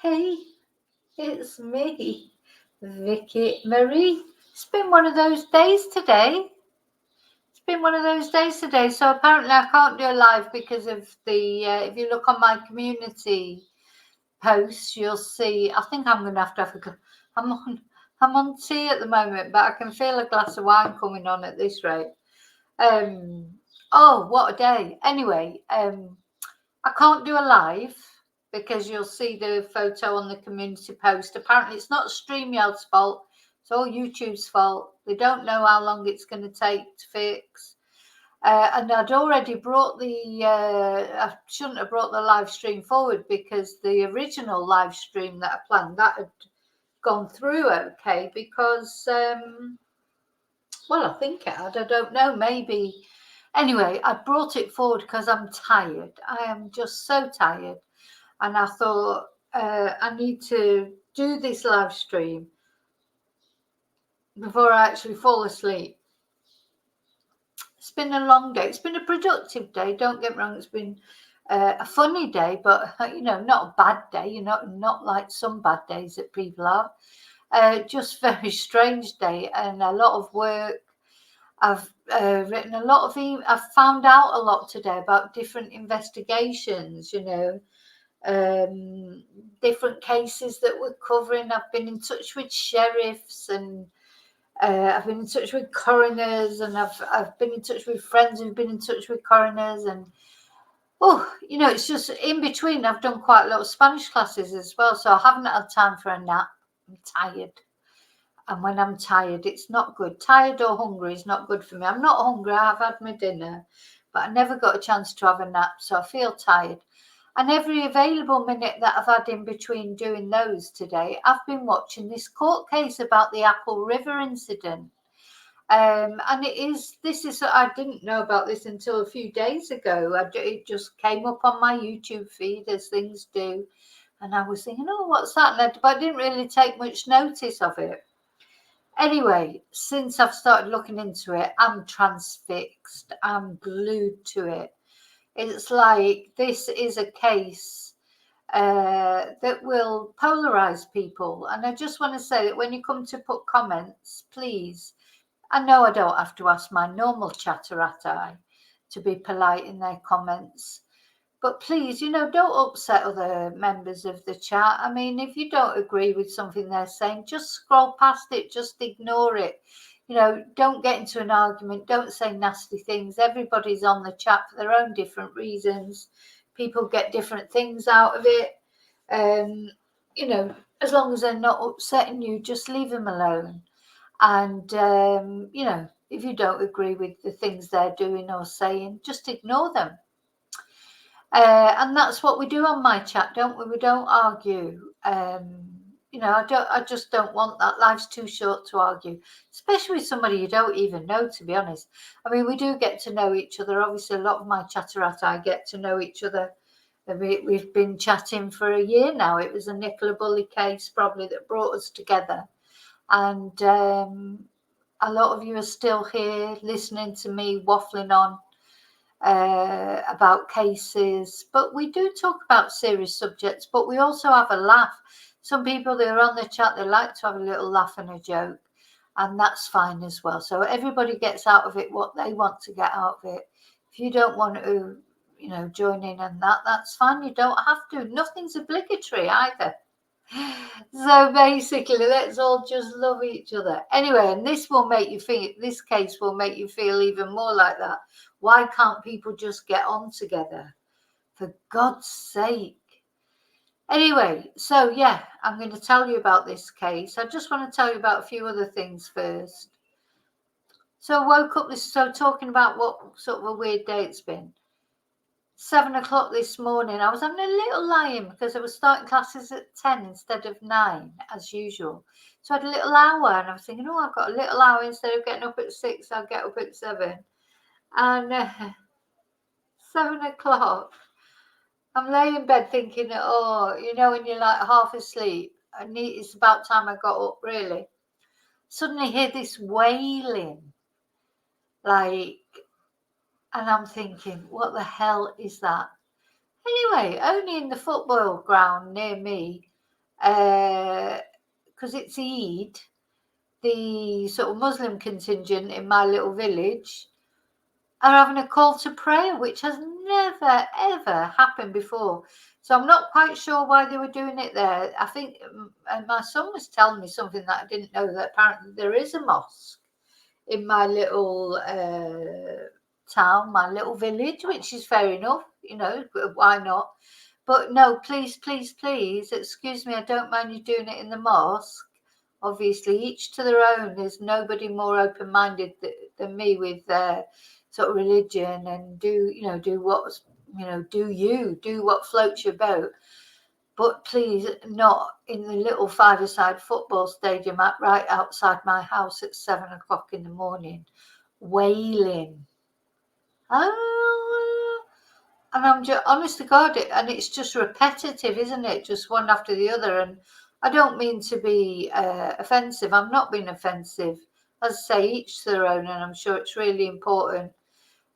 Hey, it's me, Vicki Marie. It's been one of those days today. So apparently I can't do a live because of the. If you look on my community posts, you'll see. I think I'm going to have a. I'm on. I'm on tea at the moment, but I can feel a glass of wine coming on at this rate. Oh, what a day! Anyway, I can't do a live because you'll see the photo on the community post. Apparently, it's not StreamYard's fault. It's all YouTube's fault. They don't know how long it's going to take to fix. And I'd already brought I shouldn't have brought the live stream forward because the original live stream that I planned, that had gone through okay because, well, I think it had. I don't know, maybe. Anyway, I brought it forward because I'm tired. I am just so tired. And I thought, I need to do this live stream before I actually fall asleep. It's been a long day. It's been a productive day. Don't get me wrong. It's been a funny day, but not a bad day. Not like some bad days that people have. Just very strange day and a lot of work. I've written a lot of I've found out a lot today about different investigations. Different cases that we're covering. I've been in touch with sheriffs and I've been in touch with coroners, and I've been in touch with friends who've been in touch with coroners, and it's just in between. I've done quite a lot of Spanish classes as well, so I haven't had time for a nap. I'm tired, and when I'm tired, it's not good. Tired or hungry is not good for me. I'm not hungry. I've had my dinner, but I never got a chance to have a nap, so I feel tired. And every available minute that I've had in between doing those today, I've been watching this court case about the Apple River incident. And I didn't know about this until a few days ago. It just came up on my YouTube feed as things do. And I was thinking, oh, what's that? But I didn't really take much notice of it. Anyway, since I've started looking into it, I'm transfixed. I'm glued to it. It's like this is a case that will polarize people. And I just want to say that when you come to put comments, please, I know I don't have to ask my normal chatterati to be polite in their comments, but please, don't upset other members of the chat. I mean, if you don't agree with something they're saying, just scroll past it, just ignore it. Don't get into an argument, don't say nasty things. Everybody's on the chat for their own different reasons. People get different things out of it. As long as they're not upsetting you, just leave them alone. And, if you don't agree with the things they're doing or saying, just ignore them. And that's what we do on my chat, don't we? We don't argue. I just don't want that. Life's too short to argue, especially with somebody you don't even know, to be honest. I mean, we do get to know each other. Obviously, a lot of my chatterati get to know each other. We've been chatting for a year now. It was a Nicolae Miu case probably that brought us together. And a lot of you are still here listening to me waffling on about cases, but we do talk about serious subjects, but we also have a laugh. Some people that are on the chat, they like to have a little laugh and a joke, and that's fine as well. So everybody gets out of it what they want to get out of it. If you don't want to, join in on that, that's fine. You don't have to. Nothing's obligatory either. So basically, let's all just love each other. Anyway, and this case will make you feel even more like that. Why can't people just get on together? For God's sake. Anyway, so yeah, I'm going to tell you about this case. I just want to tell you about a few other things first. So I woke up talking about what sort of a weird day it's been. 7 o'clock this morning, I was having a little lie-in because I was starting classes at 10 instead of 9 as usual. So I had a little hour and I was thinking, I've got a little hour. Instead of getting up at 6, I'll get up at 7. And 7 o'clock, I'm laying in bed thinking, when you're like half asleep, it's about time I got up, really. Suddenly hear this wailing, and I'm thinking, what the hell is that? Anyway, only in the football ground near me, because it's Eid, the sort of Muslim contingent in my little village are having a call to prayer, which has never, ever happened before. So I'm not quite sure why they were doing it there. I think my son was telling me something that I didn't know, that apparently there is a mosque in my little town, my little village, which is fair enough, why not? But no, please, please, please, excuse me, I don't mind you doing it in the mosque. Obviously, each to their own. There's nobody more open-minded than me with sort of religion, and do what's, do what floats your boat. But please, not in the little five-a-side football stadium right outside my house at 7 o'clock in the morning, wailing. Oh, and I'm just, honest to God, and it's just repetitive, isn't it? Just one after the other. And I don't mean to be offensive. I'm not being offensive. As I say, each to their own, and I'm sure it's really important.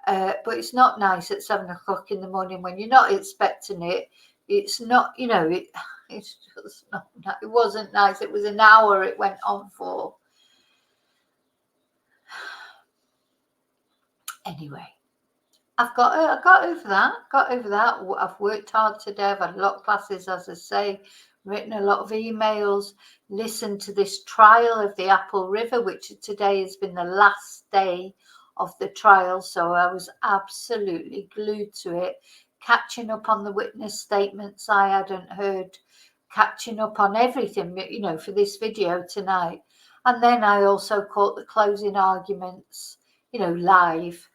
But it's not nice at 7 o'clock in the morning when you're not expecting it. It's not, it's just not, it wasn't nice. It was an hour it went on for. Anyway, I got over that. I've worked hard today. I've had a lot of classes, as I say, written a lot of emails, listened to this trial of the Apple River, which today has been the last day of the trial. So I was absolutely glued to it, catching up on the witness statements I hadn't heard, catching up on everything, for this video tonight. And then I also caught the closing arguments, live.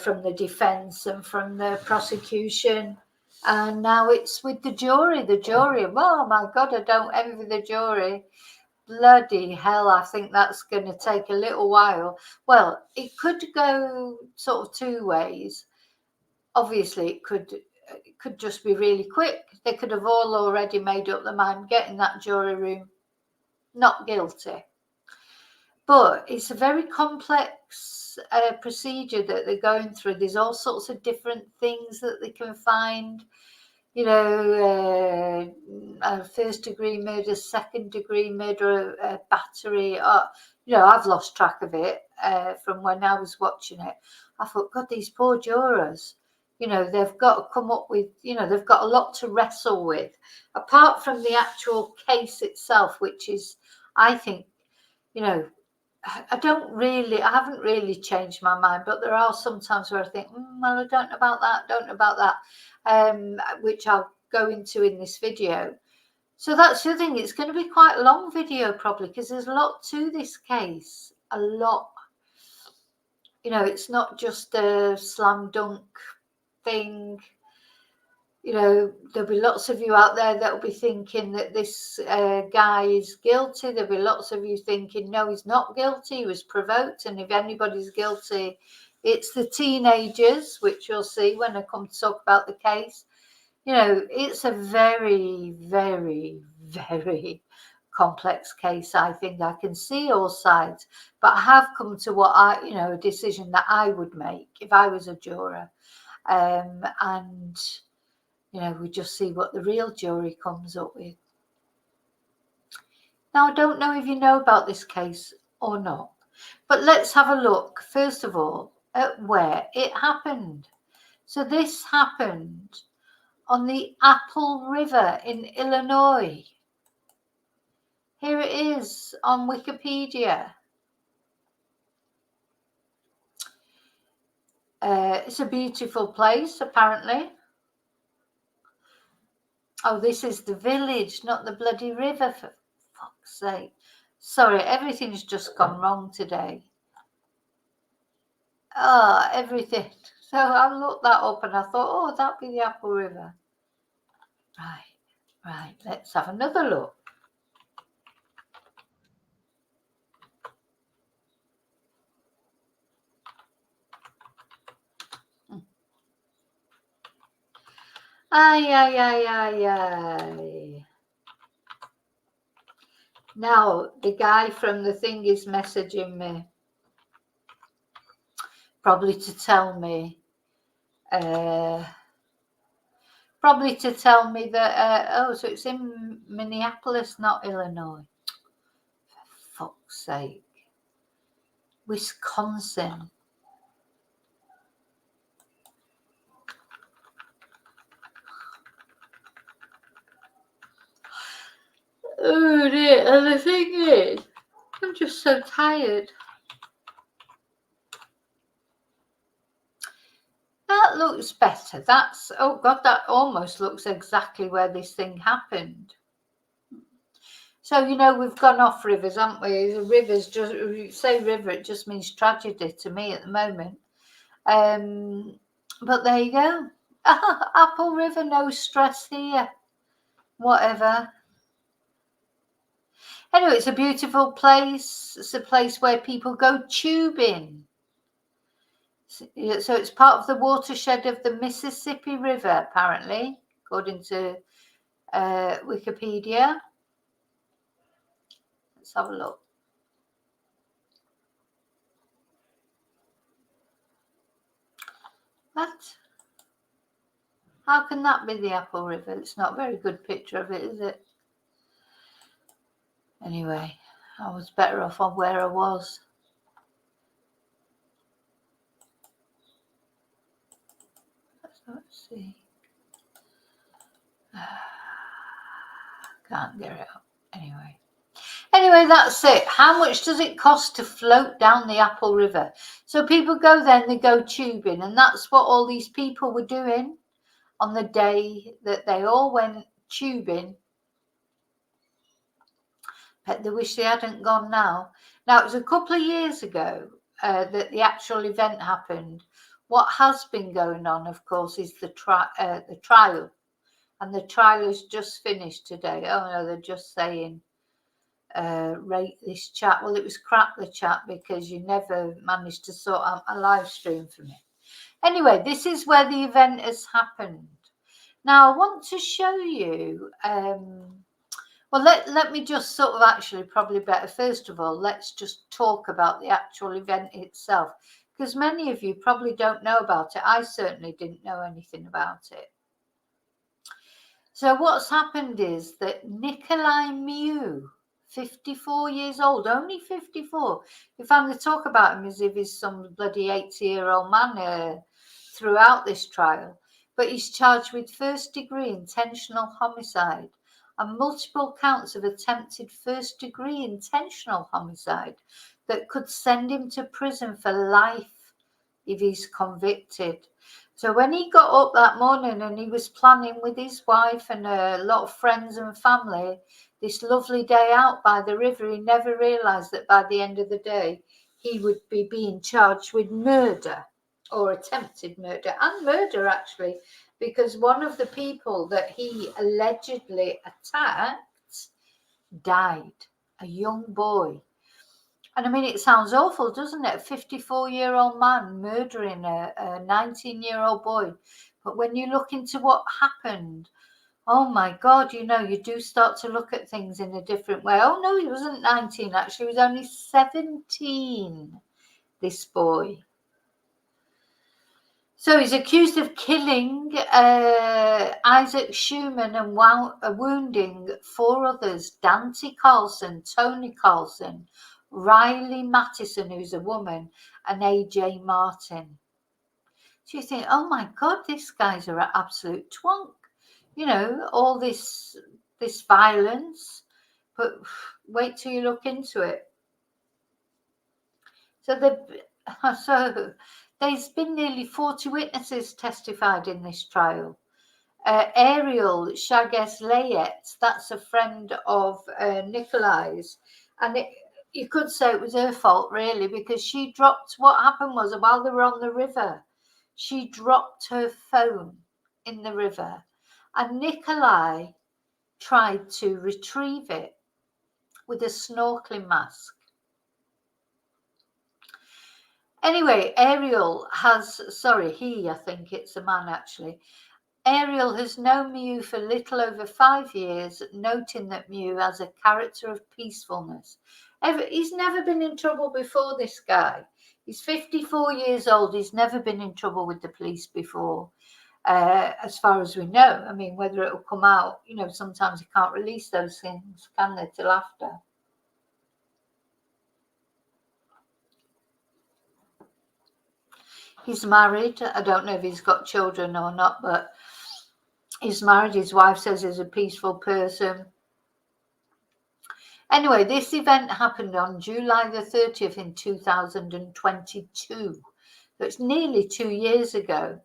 From the defense and from the prosecution, and now it's with the jury. Oh my God, I don't envy the jury. Bloody hell, I think that's going to take a little while. Well, it could go sort of two ways. Obviously, it could just be really quick. They could have all already made up their mind, get in that jury room, not guilty. But it's a very complex procedure that they're going through. There's all sorts of different things that they can find, first-degree murder, second-degree murder, battery. I've lost track of it from when I was watching it. I thought, God, these poor jurors, they've got to come up with, they've got a lot to wrestle with, apart from the actual case itself, which is, I think, I haven't really changed my mind, but there are some times where I think, well, I don't know about that, which I'll go into in this video. So that's the thing. It's going to be quite a long video probably, because there's a lot to this case, a lot. It's not just a slam dunk thing. There'll be lots of you out there that will be thinking that this guy is guilty. There'll be lots of you thinking, no, he's not guilty. He was provoked. And if anybody's guilty, it's the teenagers, which you'll see when I come to talk about the case. It's a very, very, very complex case. I think I can see all sides, but I have come to a decision that I would make if I was a juror. And we just see what the real jury comes up with. Now, I don't know if you know about this case or not, but let's have a look, first of all, at where it happened. So this happened on the Apple River in Illinois. Here it is on Wikipedia. It's a beautiful place, apparently. Oh, this is the village, not the bloody river, for fuck's sake. Sorry, everything's just gone wrong today. Oh, everything. So I looked that up and I thought, oh, that'd be the Apple River. Right, let's have another look. Ay. Now, the guy from the thing is messaging me, probably to tell me, Probably to tell me that, so it's in Minneapolis, not Illinois. For fuck's sake. Wisconsin. Oh dear, and the thing is, I'm just so tired. That looks better. That's, oh God, that almost looks exactly where this thing happened. So, we've gone off rivers, haven't we? The rivers, just, if you say river, it just means tragedy to me at the moment. But there you go. Apple River, no stress here. Whatever. Anyway, it's a beautiful place. It's a place where people go tubing. So it's part of the watershed of the Mississippi River, apparently, according to Wikipedia. Let's have a look. What? How can that be the Apple River? It's not a very good picture of it, is it? Anyway, I was better off on where I was. Let's see. Can't get it up. Anyway, that's it. How much does it cost to float down the Apple River? So people go there and they go tubing, and that's what all these people were doing on the day that they all went tubing. Bet they wish they hadn't gone now. Now, it was a couple of years ago that the actual event happened. What has been going on, of course, is the trial. And the trial is just finished today. Oh, no, they're just saying, rate this chat. Well, it was crap, the chat, because you never managed to sort out a live stream for me. Anyway, this is where the event has happened. Now, I want to show you... well, let me just sort of actually probably better. First of all, let's just talk about the actual event itself, because many of you probably don't know about it. I certainly didn't know anything about it. So what's happened is that Nicolae Miu, 54 years old, only 54. You finally talk about him as if he's some bloody 80-year-old man throughout this trial. But he's charged with first-degree intentional homicide and multiple counts of attempted first-degree intentional homicide that could send him to prison for life if he's convicted. So when he got up that morning and he was planning with his wife and a lot of friends and family this lovely day out by the river, he never realised that by the end of the day he would be being charged with murder or attempted murder, and murder actually, because one of the people that he allegedly attacked died, a young boy. And I mean, it sounds awful, doesn't it? A 54-year-old man murdering a 19-year-old boy. But when you look into what happened, oh my God, you do start to look at things in a different way. Oh no, he wasn't 19, actually. He was only 17, this boy. So he's accused of killing Isaac Schumann and wounding 4 others, Dante Carlson, Tony Carlson, Riley Mattison, who's a woman, and AJ Martin. So you think, oh my God, this guy's an absolute twonk. All this violence, but wait till you look into it. So there's been nearly 40 witnesses testified in this trial. Ariel Chagas-Layet, that's a friend of Nicolae's, and you could say it was her fault, really, because what happened was, while they were on the river, she dropped her phone in the river, and Nicolae tried to retrieve it with a snorkeling mask. Anyway, I think it's a man actually. Ariel has known Miu for little over 5 years, noting that Miu has a character of peacefulness. He's never been in trouble before, this guy. He's 54 years old. He's never been in trouble with the police before. as far as we know. I mean, whether it will come out, sometimes you can't release those things, can they, till after. He's married. I don't know if he's got children or not, but he's married. His wife says he's a peaceful person. Anyway, this event happened on July the 30th in 2022. So it's nearly 2 years ago.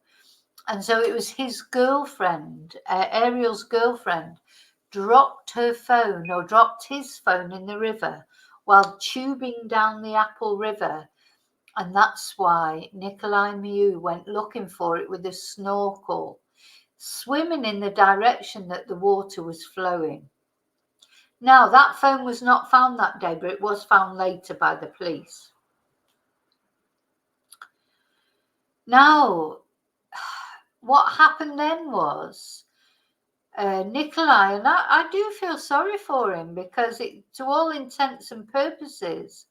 And so it was his girlfriend, Ariel's girlfriend, dropped his phone in the river while tubing down the Apple River. And that's why Nicolae Miu went looking for it with a snorkel, swimming in the direction that the water was flowing. Now, that phone was not found that day, but it was found later by the police. Now, what happened then was Nicolae, and I do feel sorry for him, because to all intents and purposes,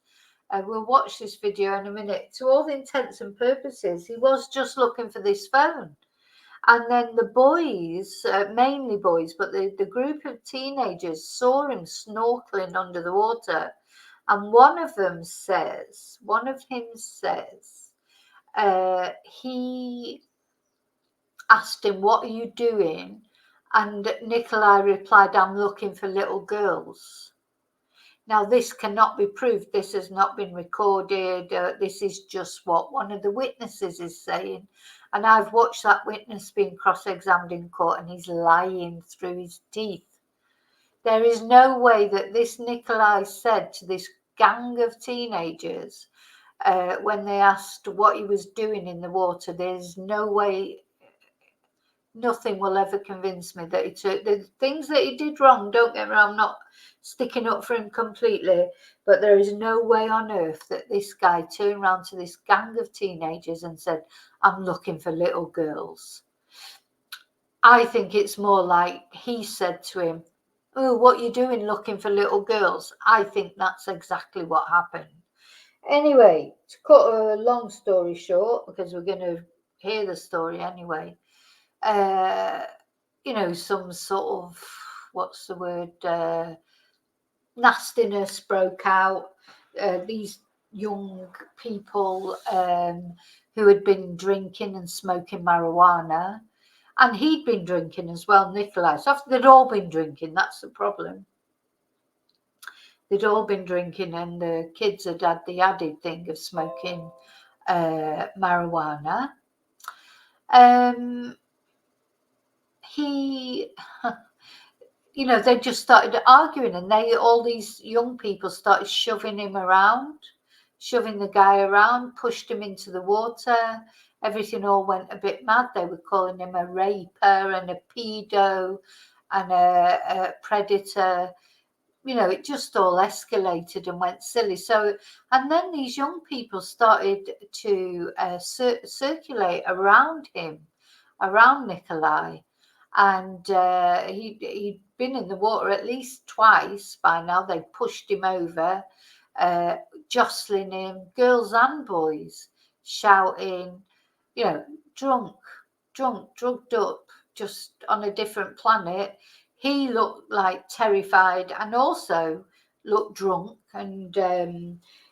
we'll watch this video in a minute, to all intents and purposes, he was just looking for this phone. And then the boys, mainly boys, but the group of teenagers saw him snorkeling under the water. And one of him says, he asked him, "What are you doing?" And Nicolae replied, "I'm looking for little girls." Now, this cannot be proved. This has not been recorded. This is just what one of the witnesses is saying. And I've watched that witness being cross-examined in court, and he's lying through his teeth. There is no way that this Nicolae said to this gang of teenagers, when they asked what he was doing in the water, there's no way, nothing will ever convince me that the things that he did wrong. Don't get me wrong, I'm not sticking up for him completely, but there is no way on earth that this guy turned around to this gang of teenagers and said, "I'm looking for little girls." I think it's more like he said to him, "Oh, what you doing looking for little girls?" I think that's exactly what happened. Anyway, to cut a long story short, because we're going to hear the story anyway, some sort of, what's the word, nastiness broke out. These young people who had been drinking and smoking marijuana, and he'd been drinking as well, Nicolae. So they'd all been drinking, that's the problem. They'd all been drinking, and the kids had had the added thing of smoking marijuana. They just started arguing, and all these young people started shoving the guy around, pushed him into the water. Everything all went a bit mad. They were calling him a raper and a pedo and a predator. It just all escalated and went silly. So, and then these young people started to circulate around him, around Nicolae. And he'd been in the water at least twice by now. They pushed him over, jostling him, girls and boys, shouting, drunk, drugged up, just on a different planet. He looked like terrified and also looked drunk. And,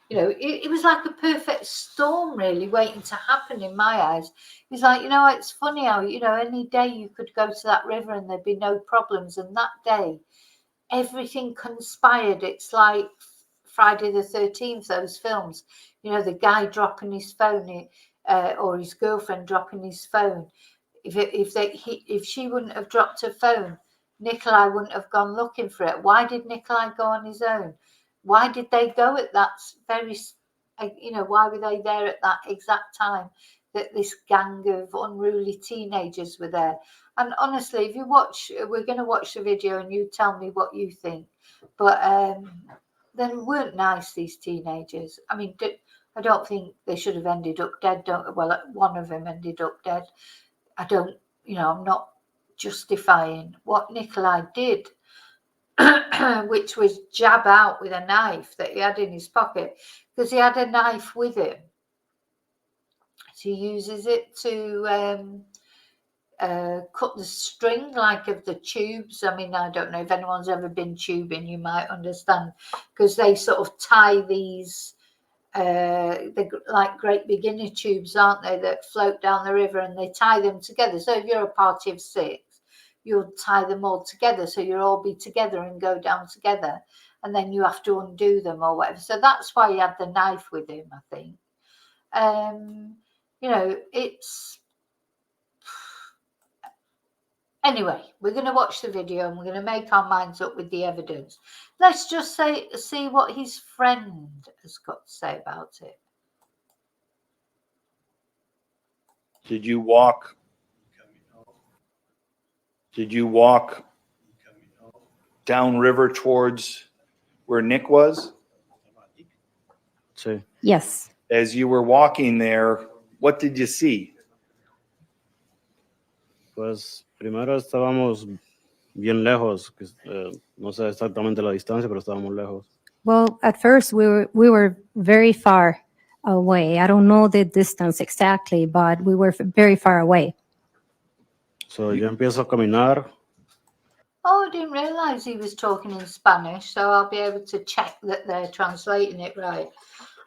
it was like a perfect storm, really, waiting to happen in my eyes. It's like, it's funny how, any day you could go to that river and there'd be no problems. And that day, everything conspired. It's like Friday the 13th, those films, the guy dropping his phone, or his girlfriend dropping his phone. If she wouldn't have dropped her phone, Nicolae wouldn't have gone looking for it. Why did Nicolae go on his own? Why did they go at that why were they there at that exact time that this gang of unruly teenagers were there? And honestly, if you watch, we're going to watch the video and you tell me what you think. But they weren't nice, these teenagers. I mean, I don't think they should have ended up dead. Well, one of them ended up dead. I'm not justifying what Nicolae did, which was jab out with a knife that he had in his pocket, because he had a knife with him. So he uses it to cut the string like of the tubes. I mean, I don't know if anyone's ever been tubing, you might understand, because they sort of tie these, they're like great beginner tubes, aren't they, that float down the river, and they tie them together. So if you're a party of 6, you'll tie them all together, so you'll all be together and go down together, and then you have to undo them or whatever. So that's why he had the knife with him, I think. You know, it's... Anyway, we're going to watch the video and we're going to make our minds up with the evidence. Let's just see what his friend has got to say about it. Did you walk downriver towards where Nick was? Yes. As you were walking there, what did you see? Pues primero estábamos bien lejos, no sé exactamente la distancia, pero estábamos lejos. Well, at first we were very far away. I don't know the distance exactly, but we were very far away. So yo empiezo a caminar. Oh, I didn't realize he was talking in Spanish, so I'll be able to check that they're translating it right.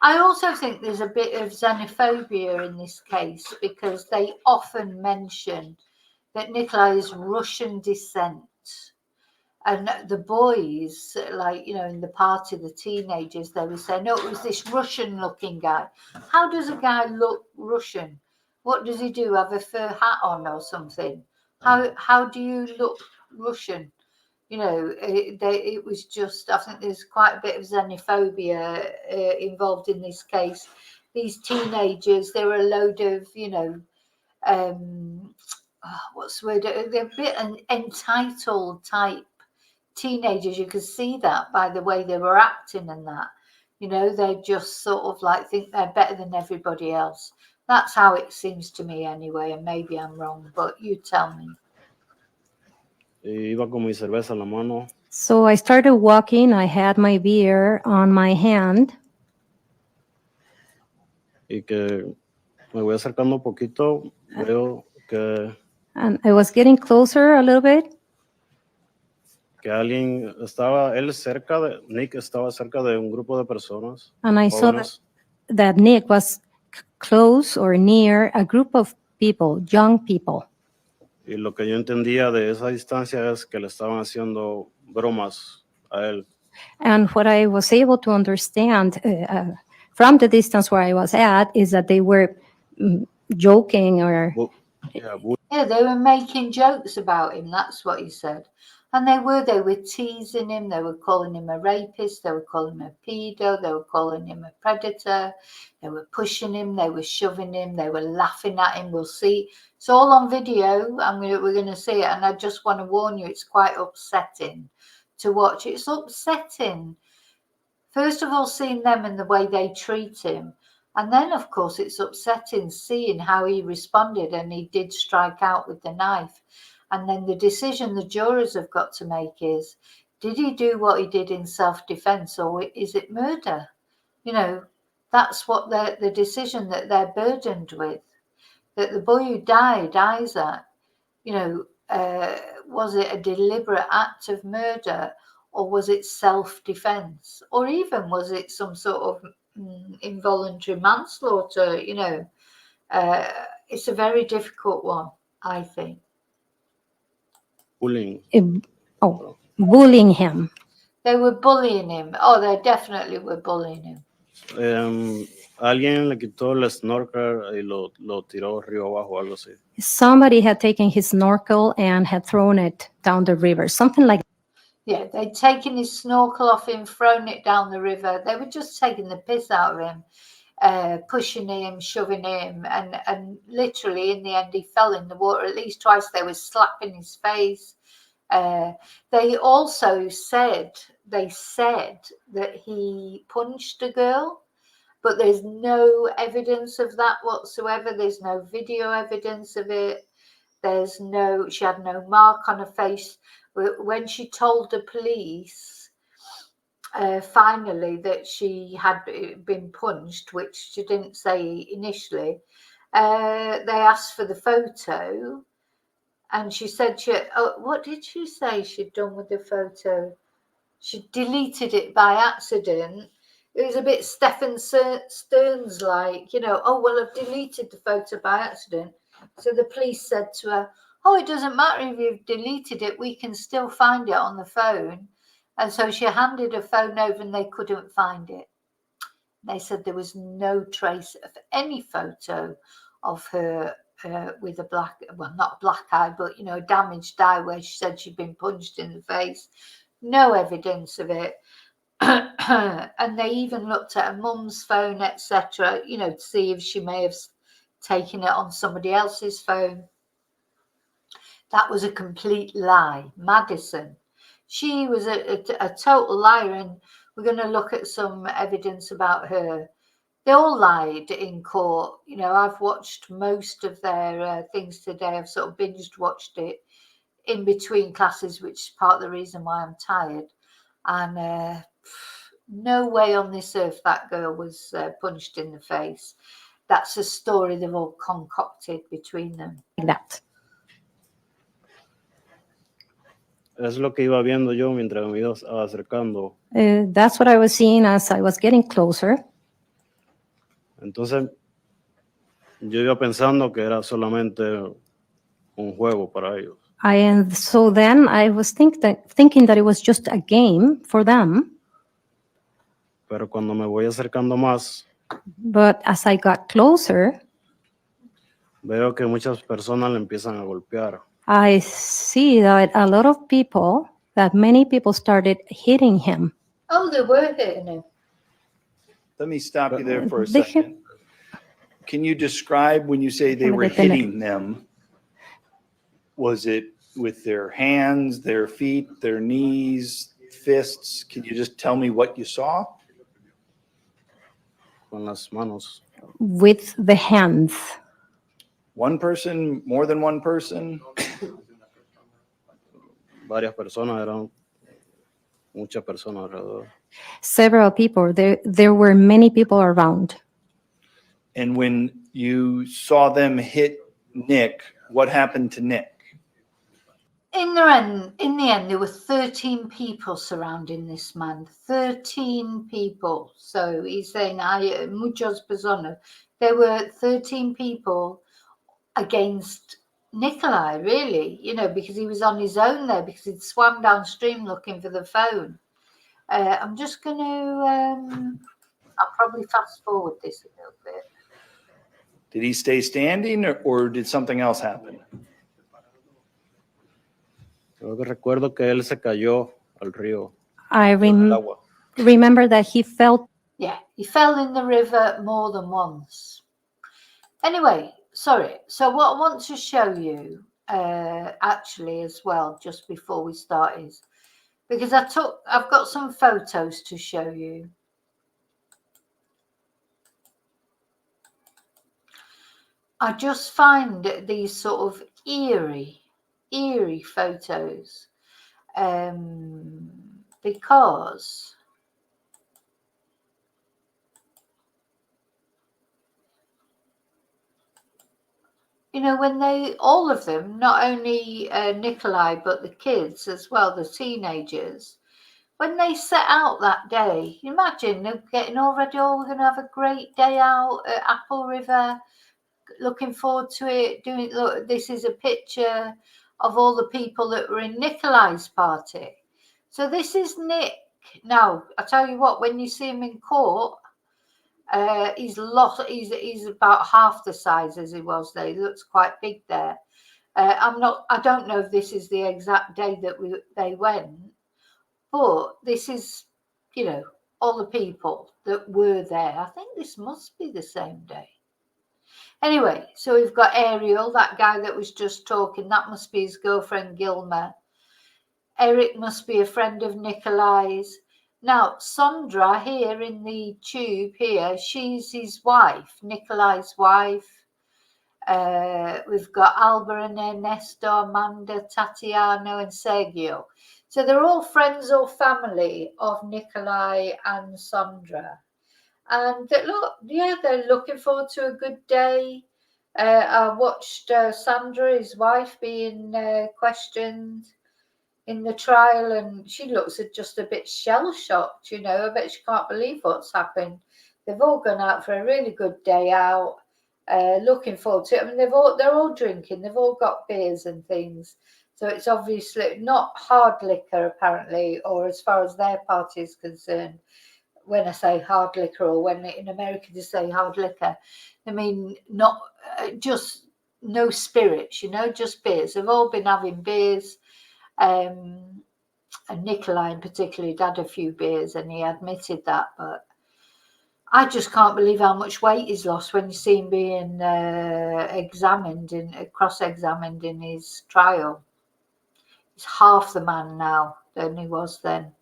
I also think there's a bit of xenophobia in this case, because they often mention that Nicolae is Russian descent. And the boys, like, you know, in the party, the teenagers, they were saying, no, it was this Russian-looking guy. How does a guy look Russian? What does he do? Have a fur hat on or something? How do you look Russian? You know, it was just, I think there's quite a bit of xenophobia involved in this case. These teenagers, they were a load of, you know, what's the word? They're a bit an entitled type teenagers. You could see that by the way they were acting and that. You know, they just sort of like think they're better than everybody else. That's how it seems to me anyway, and maybe I'm wrong, but you tell me. Iba con mi cerveza en la mano. So I started walking. I had my beer on my hand. Y que me voy acercando un poquito, veo que And I was getting closer a little bit. alguien Nick estaba cerca de un grupo de personas. And I saw that Nick was close or near a group of people, young people. Y lo que yo entendía de esa distancia es que le estaban haciendo bromas a él. And what I was able to understand from the distance where I was at is that they were joking or... Yeah, they were making jokes about him. That's what he said. And they were teasing him. They were calling him a rapist. They were calling him a pedo. They were calling him a predator. They were pushing him. They were shoving him. They were laughing at him. We'll see. It's all on video. We're going to see it. And I just want to warn you, it's quite upsetting to watch. It's upsetting. First of all, seeing them and the way they treat him. And then, of course, it's upsetting seeing how he responded, and he did strike out with the knife. And then the decision the jurors have got to make is, did he do what he did in self-defense, or is it murder? You know, that's what the decision that they're burdened with, that the boy who died, Isaac, you know, was it a deliberate act of murder, or was it self-defense, or even was it some sort of involuntary manslaughter? You know, it's a very difficult one, I think. Bullying. Bullying him. They were bullying him. Oh, they definitely were bullying him. Alguien le quitó el snorkel y lo tiró río abajo, algo así. Somebody had taken his snorkel and had thrown it down the river, something like that. Yeah, they'd taken his snorkel off him, thrown it down the river. They were just taking the piss out of him, pushing him, shoving him, and literally in the end he fell in the water at least twice. They were slapping his face. They also said that he punched a girl, but there's no evidence of that whatsoever. There's no video evidence of it. She had no mark on her face. When she told the police finally that she had been punched, which she didn't say initially, they asked for the photo, And she said what did she say she'd done with the photo? She deleted it by accident. It was a bit Stephen Stearns like, oh, well, I've deleted the photo by accident. So the police said to her, oh, it doesn't matter if you've deleted it, we can still find it on the phone. And so she handed her phone over and they couldn't find it. They said there was no trace of any photo of her with a not a black eye, but, a damaged eye where she said she'd been punched in the face. No evidence of it. And they even looked at her mum's phone, etc., to see if she may have taken it on somebody else's phone. That was a complete lie. Madison, she was a total liar, and we're going to look at some evidence about her. They all lied in court. I've watched most of their things today. I've sort of binged watched it in between classes, which is part of the reason why I'm tired. And no way on this earth that girl was punched in the face. That's a story they've all concocted between them. Like that. Es lo que iba viendo yo mientras me iba acercando. That's what I was seeing as I was getting closer. Entonces, yo iba pensando que era solamente un juego para ellos. And so then I was thinking that it was just a game for them. Pero cuando me voy acercando más, But as I got closer, veo que muchas personas le empiezan a golpear. I see that many people started hitting him. Oh, they were hitting him. Let me stop you there for a They second. Can you describe when you say they were hitting them? Was it with their hands, their feet, their knees, fists? Can you just tell me what you saw? Con las manos. With the hands. One person, more than one person? Varias personas, eran muchas personas alrededor. Several people. There were many people around. And when you saw them hit Nick, what happened to Nick? In the end, there were 13 people surrounding this man. 13 people. So he's saying, muchas personas. There were 13 people against Nicolae, really, because he was on his own there, because he'd swam downstream looking for the phone. I'm just going to, I'll probably fast forward this a little bit. Did he stay standing or did something else happen? Yo recuerdo que él se cayó al río. I remember that he fell. Yeah, he fell in the river more than once. Anyway, sorry. So what I want to show you actually as well, just before we start, is because I've got some photos to show you. I just find these sort of eerie photos because when all of them, not only Nicolae but the kids as well, the teenagers, when they set out that day, imagine they're getting all ready, we're going to have a great day out at Apple River, looking forward to it, look, this is a picture of all the people that were in Nicolae's party. So this is Nick. Now, I tell you what, when you see him in court, he's about half the size as he was there. He looks quite big there. I don't know if this is the exact day that they went, but this is, all the people that were there. I think this must be the same day. Anyway, so we've got Ariel, that guy that was just talking. That must be his girlfriend, Gilma. Eric must be a friend of Nicolae's. Now, Sandra here in the tube here, she's his wife, Nicolae's wife. We've got Alba and Ernesto, Amanda, Tatiana and Sergio. So they're all friends or family of Nicolae and Sandra. And look, yeah, they're looking forward to a good day. I watched Sandra, his wife, being questioned in the trial, and she looks just a bit shell-shocked, you know. I bet she can't believe what's happened. They've all gone out for a really good day out, looking forward to it. I mean, they're all drinking, they've all got beers and things. So it's obviously not hard liquor, apparently, or as far as their party is concerned. When I say hard liquor, or when in America they say hard liquor, I mean not just no spirits, you know, just beers. They've all been having beers. And Nicolae in particular, he'd had a few beers and he admitted that. But I just can't believe how much weight he's lost when you see him being cross-examined in his trial. He's half the man now than he was then.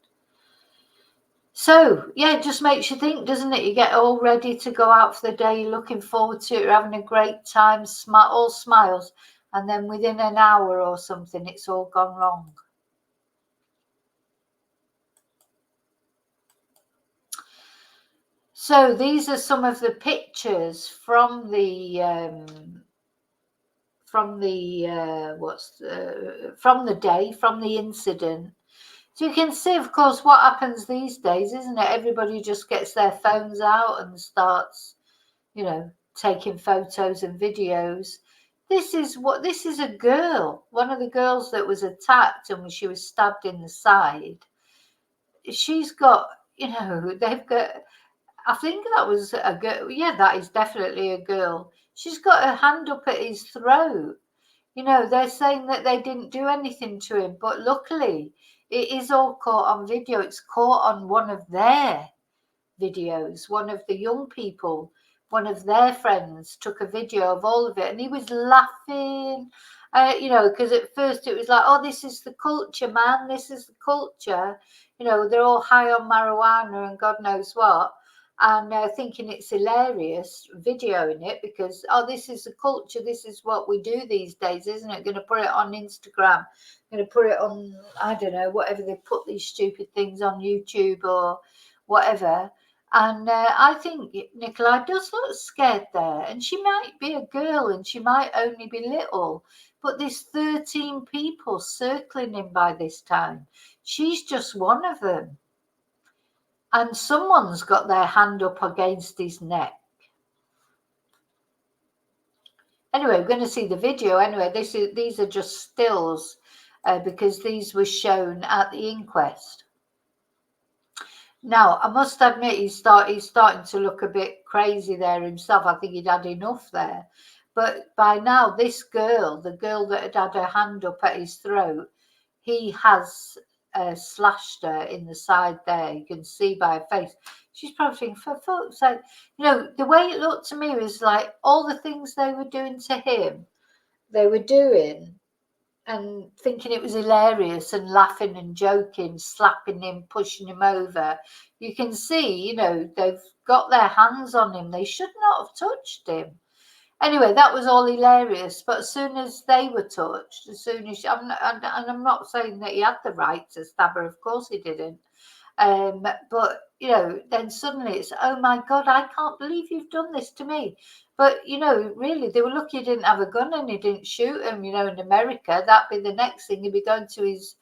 So, yeah, it just makes you think, doesn't it? You get all ready to go out for the day, you're looking forward to it, you're having a great time, all smiles, and then within an hour or something, it's all gone wrong. So these are some of the pictures from the day, from the incident. So you can see, of course, what happens these days, isn't it? Everybody just gets their phones out and starts, you know, taking photos and videos. This is a girl, one of the girls that was attacked and she was stabbed in the side. She's got, you know, they've got, I think that was a girl. Yeah, that is definitely a girl. She's got her hand up at his throat. You know, they're saying that they didn't do anything to him, but luckily it is all caught on video. It's caught on one of their videos. One of the young people, one of their friends took a video of all of it, and he was laughing, you know, because at first it was like, oh, this is the culture, man, this is the culture. You know, they're all high on marijuana and God knows what. And thinking it's hilarious, videoing it because, oh, this is the culture, this is what we do these days, isn't it? Going to put it on Instagram, going to put it on, I don't know, whatever they put these stupid things on YouTube or whatever. And I think Nicolae does look scared there, and she might be a girl and she might only be little, but there's 13 people circling him by this time. She's just one of them. And someone's got their hand up against his neck. Anyway, we're going to see the video. Anyway, these are just stills because these were shown at the inquest. Now, I must admit, he's starting to look a bit crazy there himself. I think he'd had enough there. But by now, this girl, the girl that had her hand up at his throat, he has slashed her in the side there. You can see by her face. She's probably thinking, for fuck's sake. You know, the way it looked to me was like all the things they were doing to him, they were doing and thinking it was hilarious and laughing and joking, slapping him, pushing him over. You can see, you know, they've got their hands on him. They should not have touched him. Anyway, that was all hilarious. But as soon as they were touched, as soon as I'm not saying that he had the right to stab her. Of course he didn't. But you know, then suddenly it's, oh my God, I can't believe you've done this to me. But you know, really, they were lucky he didn't have a gun and he didn't shoot him. You know, in America, that'd be the next thing. He'd be going to his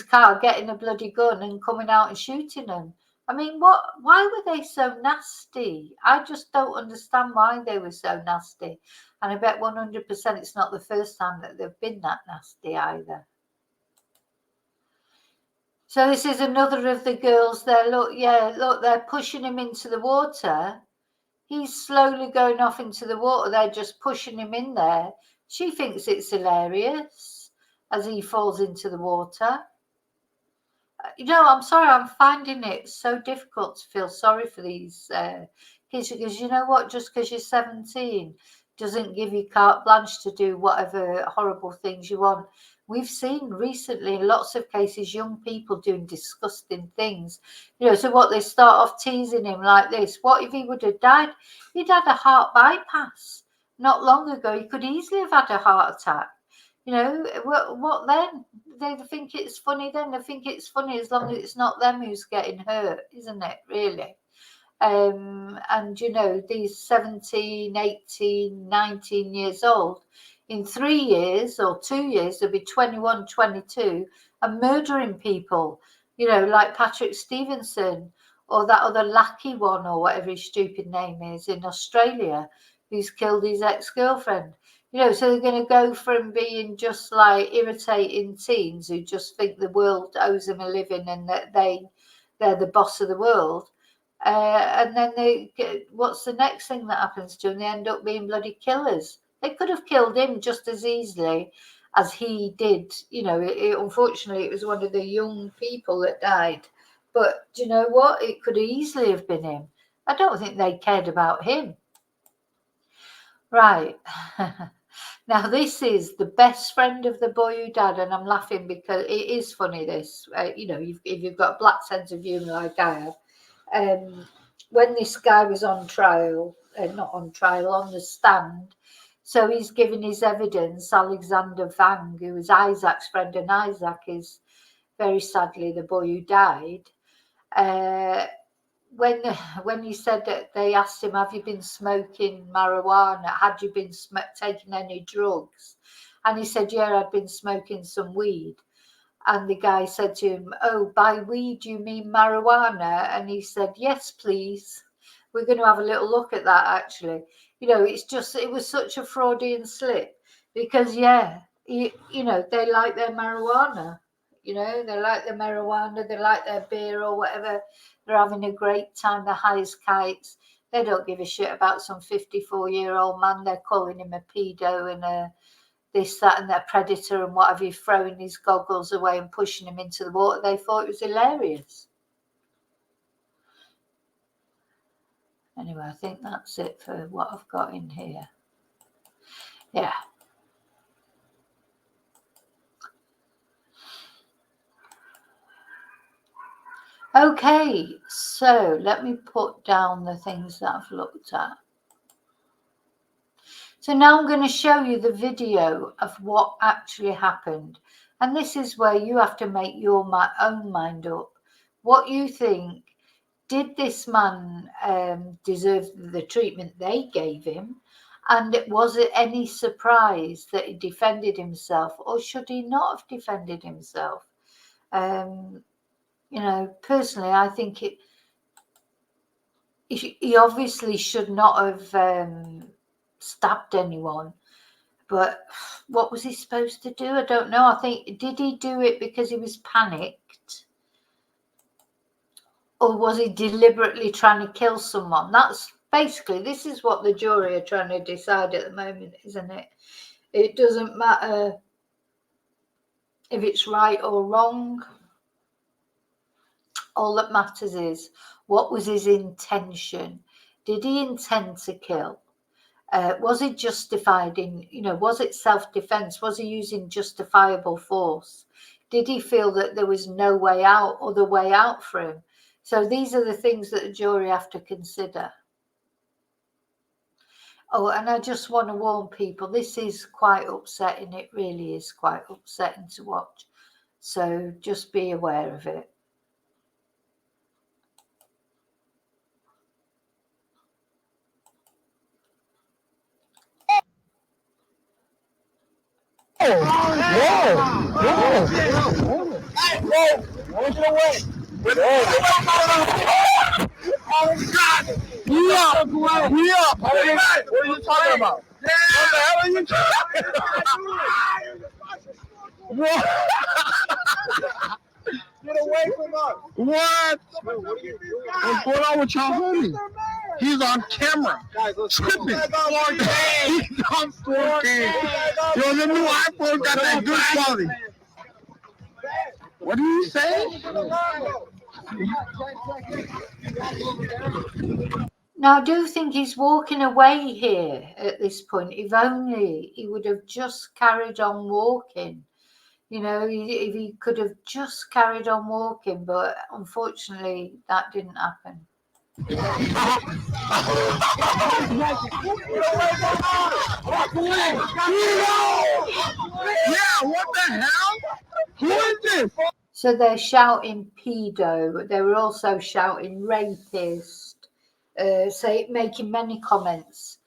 car, getting a bloody gun and coming out and shooting him. I mean, why were they so nasty? I just don't understand why they were so nasty. And I bet 100% it's not the first time that they've been that nasty either. So this is another of the girls there. Look, yeah, look, they're pushing him into the water. He's slowly going off into the water. They're just pushing him in there. She thinks it's hilarious as he falls into the water. You know, I'm sorry, I'm finding it so difficult to feel sorry for these kids because you know what? Just because you're 17 doesn't give you carte blanche to do whatever horrible things you want. We've seen recently in lots of cases young people doing disgusting things. You know, so what, they start off teasing him like this. What if he would have died? He'd had a heart bypass not long ago. He could easily have had a heart attack. You know, what then? They think it's funny then. They think it's funny as long as it's not them who's getting hurt, isn't it, really? And, you know, these 17, 18, 19 years old, in 3 years or 2 years, they'll be 21, 22 and murdering people, you know, like Patrick Stevenson or that other Lackey one or whatever his stupid name is in Australia, who's killed his ex-girlfriend. You know, so they're going to go from being just like irritating teens who just think the world owes them a living and that they're the boss of the world. And then what's the next thing that happens to them? They end up being bloody killers. They could have killed him just as easily as he did. You know, unfortunately, it was one of the young people that died. But do you know what? It could easily have been him. I don't think they cared about him. Right. Now, this is the best friend of the boy who died, and I'm laughing because it is funny, this. You know, if you've got a black sense of humour like I have, when this guy was on trial, not on trial, on the stand, so he's giving his evidence, Alexander Vang, who was Isaac's friend, and Isaac is very sadly the boy who died. When he said that, they asked him, have you been smoking marijuana? Had you been taking any drugs? And he said, yeah, I'd been smoking some weed. And the guy said to him, oh, by weed you mean marijuana? And he said, yes, please. We're going to have a little look at that, actually. You know, it was such a Freudian slip because, yeah, you know, they like their marijuana. You know, they like their marijuana, they like their beer or whatever. They're having a great time, they're high as kites. They don't give a shit about some 54-year-old man. They're calling him a pedo and a this, that, and that predator and what have you, throwing his goggles away and pushing him into the water. They thought it was hilarious. Anyway, I think that's it for what I've got in here. Yeah. Okay, so let me put down the things that I've looked at. So now I'm going to show you the video of what actually happened. And this is where you have to make your own mind up. What you think, did this man deserve the treatment they gave him? And was it any surprise that he defended himself, or should he not have defended himself? You know, personally, I think he obviously should not have stabbed anyone. But what was he supposed to do? I don't know. I think, did he do it because he was panicked? Or was he deliberately trying to kill someone? That's basically, this is what the jury are trying to decide at the moment, isn't it? It doesn't matter if it's right or wrong. All that matters is, what was his intention? Did he intend to kill? Was it justified in, you know, was it self-defense? Was he using justifiable force? Did he feel that there was no way out, other way out for him? So these are the things that the jury have to consider. Oh, and I just want to warn people, this is quite upsetting. It really is quite upsetting to watch. So just be aware of it. What are you talking about? What the hell are you talking about? Get away from us. What? What's going on with y'all homie? He's on camera. Tripping. He's on 4K. Yo, the new iPhone got that good quality. What do you say? Now, I do think he's walking away here at this point. If only he would have just carried on walking. You know, if he could have just carried on walking, but unfortunately that didn't happen. Yeah, what the hell? Who is this? So they're shouting pedo. They were also shouting rapist. making many comments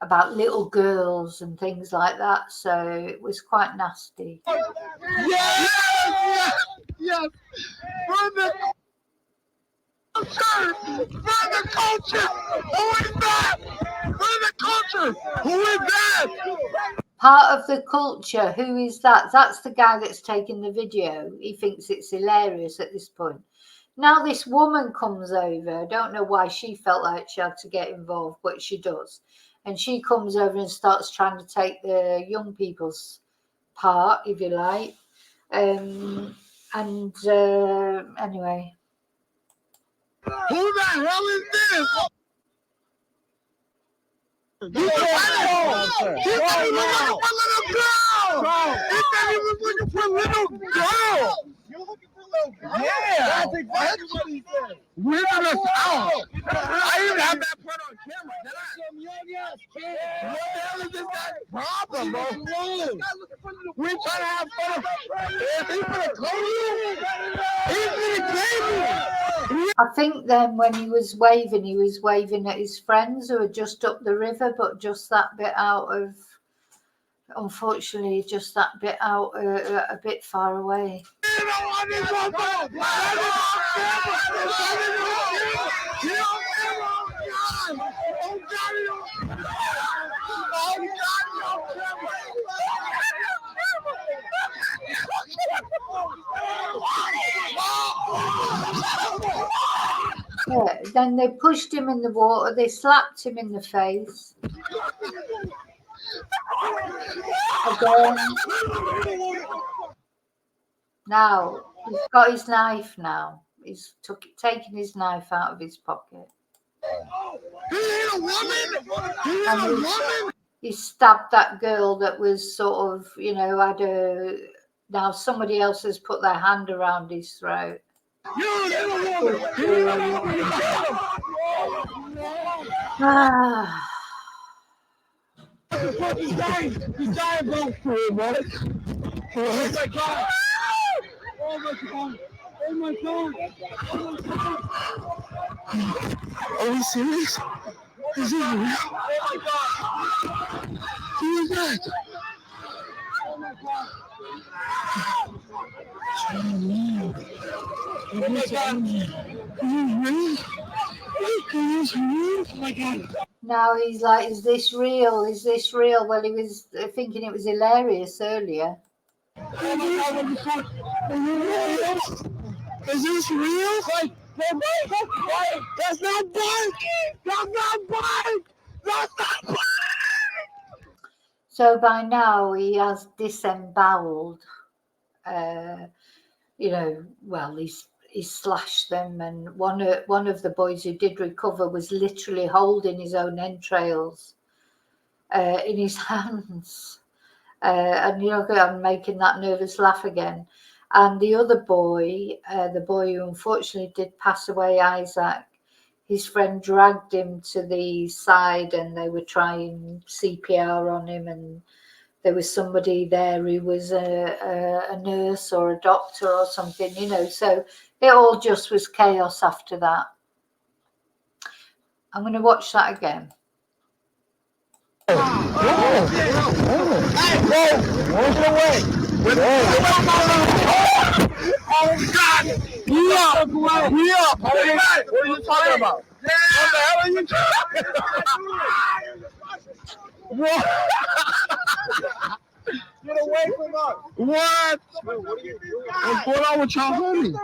about little girls and things like that. So it was quite nasty. Yes! Yes! For the culture! Who is that? For the culture! Who is that? Part of the culture. Who is that? That's the guy that's taking the video. He thinks it's hilarious at this point. Now this woman comes over. I don't know why she felt like she had to get involved, but she does. And she comes over and starts trying to take the young people's part, if you like. Anyway. Who the hell is this? He said he was looking for little girl. He said he was looking for little girl. You're looking for little girl? Yeah. That's exactly what he said. We're not us out. I even have that part on camera. What the hell is this guy's problem, bro? We're trying to have fun. Is he gonna claim you? He's gonna claim you. I think then when he was waving at his friends who were just up the river, but just that bit out of, unfortunately, just that bit out, a bit far away. Yeah, then they pushed him in the water, they slapped him in the face. Again. Now, he's got his knife now. He's taken his knife out of his pocket. He stabbed that girl that was sort of, now somebody else has put their hand around his throat. He's dying, bro. Oh my God. Oh my God. Oh my God. Are we serious? Is this real? Oh my God. Who is that? Oh my God. Oh my God. Is this real? Oh my God. Now he's like, is this real? Is this real? Well, he was thinking it was hilarious earlier. Is this real? That's not bark! That's not bark! That's not bark! So by now he has disemboweled, he slashed them, and one of the boys who did recover was literally holding his own entrails in his hands. And I'm making that nervous laugh again. And the other boy, the boy who unfortunately did pass away, Isaac, his friend dragged him to the side and they were trying CPR on him, and there was somebody there who was a nurse or a doctor or something, so it all just was chaos after that. I'm going to watch that again. Hey, bro, walk away. Oh, God. We up. What are you talking about? What the hell are you talking about? What? Get away from us. What? What's going on with y'all homie?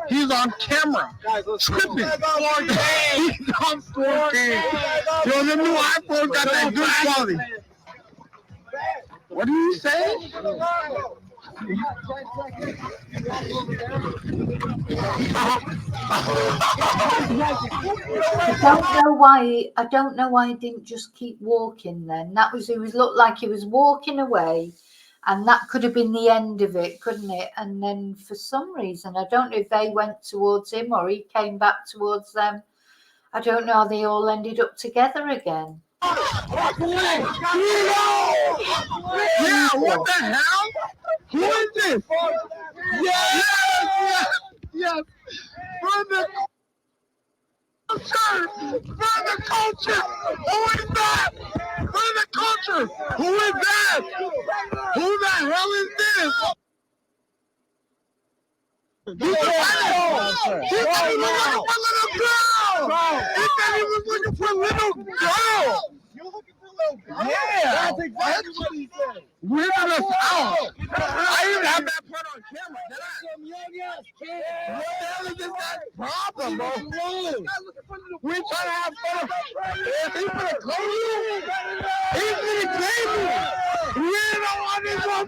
He's on camera. Tripping. He's on stalking. Yo, the new iPhone got that good quality. What do you say? I don't know why he didn't just keep walking then. He looked like he was walking away, and that could have been the end of it, couldn't it? And then for some reason, I don't know if they went towards him or he came back towards them. I don't know how they all ended up together again. Yeah, what the hell? Who is this? Yes. For the culture? Who is that? Where's the culture? Who is that? Who the hell is this? He said he was looking for a little girl. He said he was looking for a little girl. You're looking for a little girl? Yeah. That's exactly what he said. We're in the house. I didn't have that part on camera, did I? Some young ass kid. What the hell is this guy's problem, bro? We're trying to have fun. Is he gonna claim you? He's gonna claim you. We don't want this one.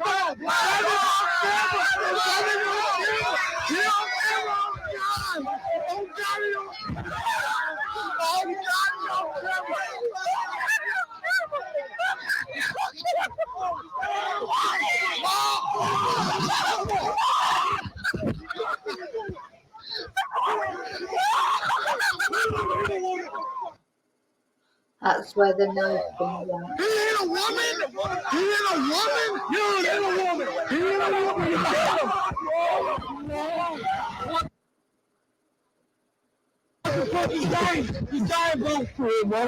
That's where the knife comes out. He ain't a woman. He ain't a woman. You ain't a woman. He ain't a woman. You got him. He's dying. He's dying, bro. For it, bro.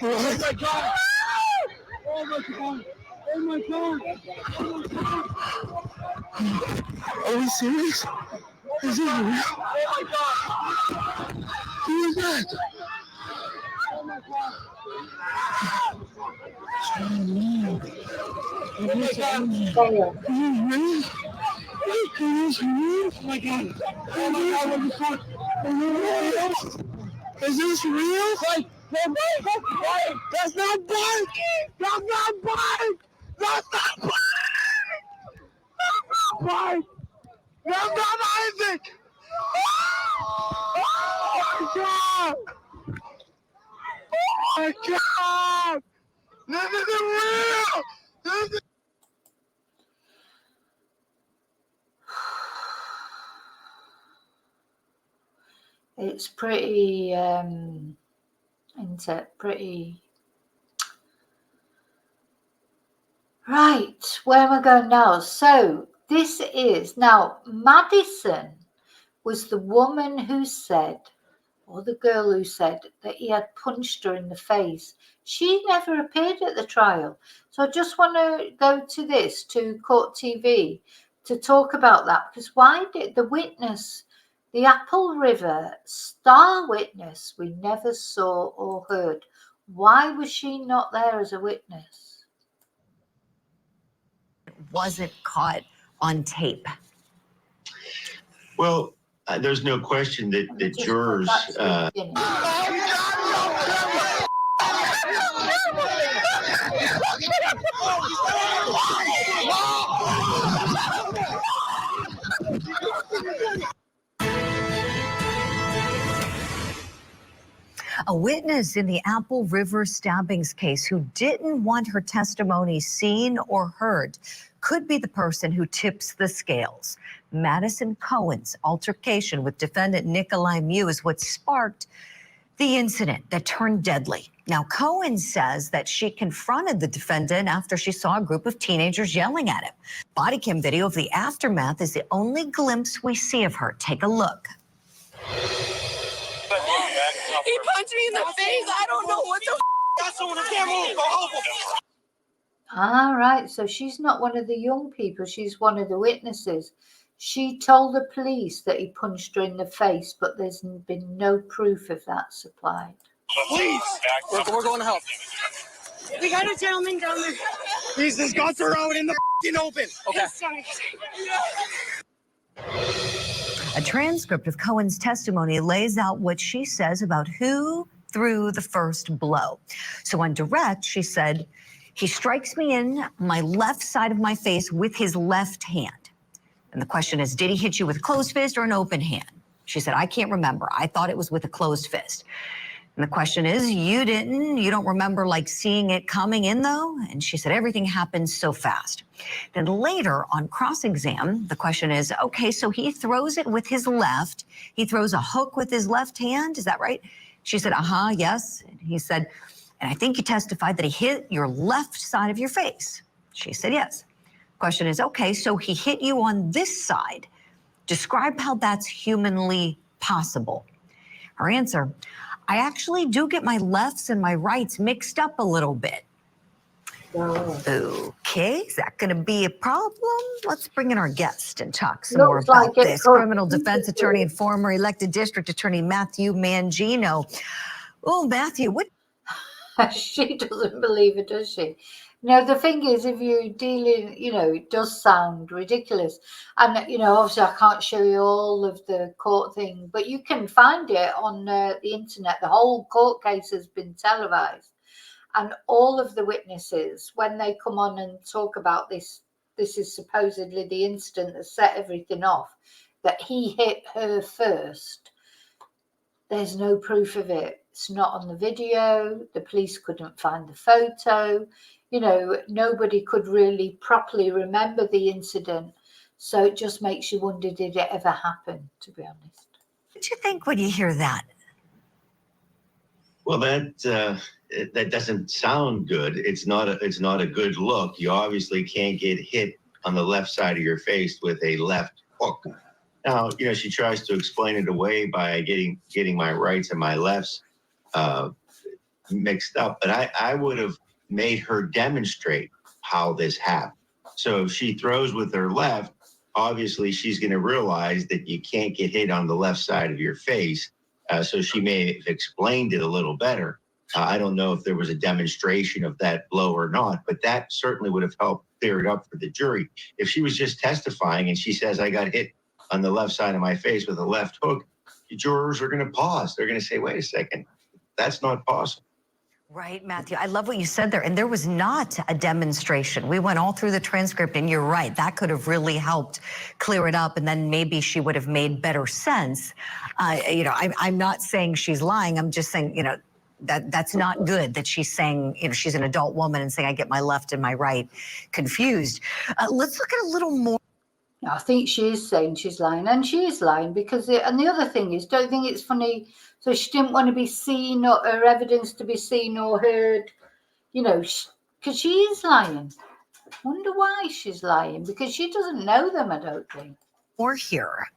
Oh my God. Oh my God. Oh my God. Are we serious? Is this real? Oh my God. Who is that? Oh my God. Oh my God. Oh my God. Oh my God. What the fuck? Is this real? Like, that's not bike. That's not bike. That's not bike. That's not bike. That's not Isaac. Oh my God. Oh my God. This isn't real. This is It's pretty, isn't it? Pretty. Right, where am I going now? So this is, now Madison was the woman who said, or the girl who said that he had punched her in the face. She never appeared at the trial. So I just want to go to this, to Court TV, to talk about that. Because why did the witness, the Apple River star witness, we never saw or heard, why was she not there as a witness? Wasn't caught on tape. Well, there's no question that the jurors. A witness in the Apple River stabbings case who didn't want her testimony seen or heard could be the person who tips the scales. Madison Cohen's altercation with defendant Nicolae Miu is what sparked the incident that turned deadly. Now, Cohen says that she confronted the defendant after she saw a group of teenagers yelling at him. Body cam video of the aftermath is the only glimpse we see of her. Take a look. He punched me in the face. I don't know what the that's on the camera. All right, so she's not one of the young people. She's one of the witnesses. She told the police that he punched her in the face, but there's been no proof of that supplied. Please, we're going to help. We got a gentleman down there. Please, this guns are out in the open. Okay. A transcript of Cohen's testimony lays out what she says about who threw the first blow. So on direct, she said, he strikes me in my left side of my face with his left hand. And the question is, did he hit you with a closed fist or an open hand? She said, I can't remember. I thought it was with a closed fist. And the question is, you don't remember like seeing it coming in though? And she said, everything happened so fast. Then later on cross-exam, the question is, okay, so he throws it with his left. He throws a hook with his left hand. Is that right? She said, yes. And he said, and I think you testified that he hit your left side of your face. She said, yes. Question is, okay, so he hit you on this side. Describe how that's humanly possible. Her answer, I actually do get my lefts and my rights mixed up a little bit. Okay, is that going to be a problem? Let's bring in our guest and talk some more Looks like about it this. could. Criminal defense attorney and former elected district attorney Matthew Mangino. Oh, Matthew, what? She doesn't believe it, does she? No, the thing is, if you're dealing, it does sound ridiculous. And, obviously I can't show you all of the court thing, but you can find it on the internet. The whole court case has been televised. And all of the witnesses, when they come on and talk about this is supposedly the incident that set everything off, that he hit her first. There's no proof of it. It's not on the video. The police couldn't find the photo. Nobody could really properly remember the incident. So it just makes you wonder, did it ever happen, to be honest? What do you think when you hear that? Well, that doesn't sound good. It's not a good look. You obviously can't get hit on the left side of your face with a left hook. Now, she tries to explain it away by getting my rights and my lefts mixed up. But I would have made her demonstrate how this happened. So if she throws with her left, obviously she's going to realize that you can't get hit on the left side of your face. So she may have explained it a little better. I don't know if there was a demonstration of that blow or not, but that certainly would have helped clear it up for the jury. If she was just testifying and she says, I got hit on the left side of my face with a left hook, the jurors are going to pause. They're going to say, wait a second, that's not possible. Right, Matthew. I love what you said there. And there was not a demonstration. We went all through the transcript, and you're right. That could have really helped clear it up, and then maybe she would have made better sense. I'm not saying she's lying. I'm just saying, that's not good that she's saying, she's an adult woman and saying, I get my left and my right confused. Let's look at a little more. I think she is saying she's lying, and she is lying because, and the other thing is, don't you think it's funny? So she didn't want to be seen, or her evidence to be seen or heard, because she is lying. I wonder why she's lying, because she doesn't know them, I don't think. More here.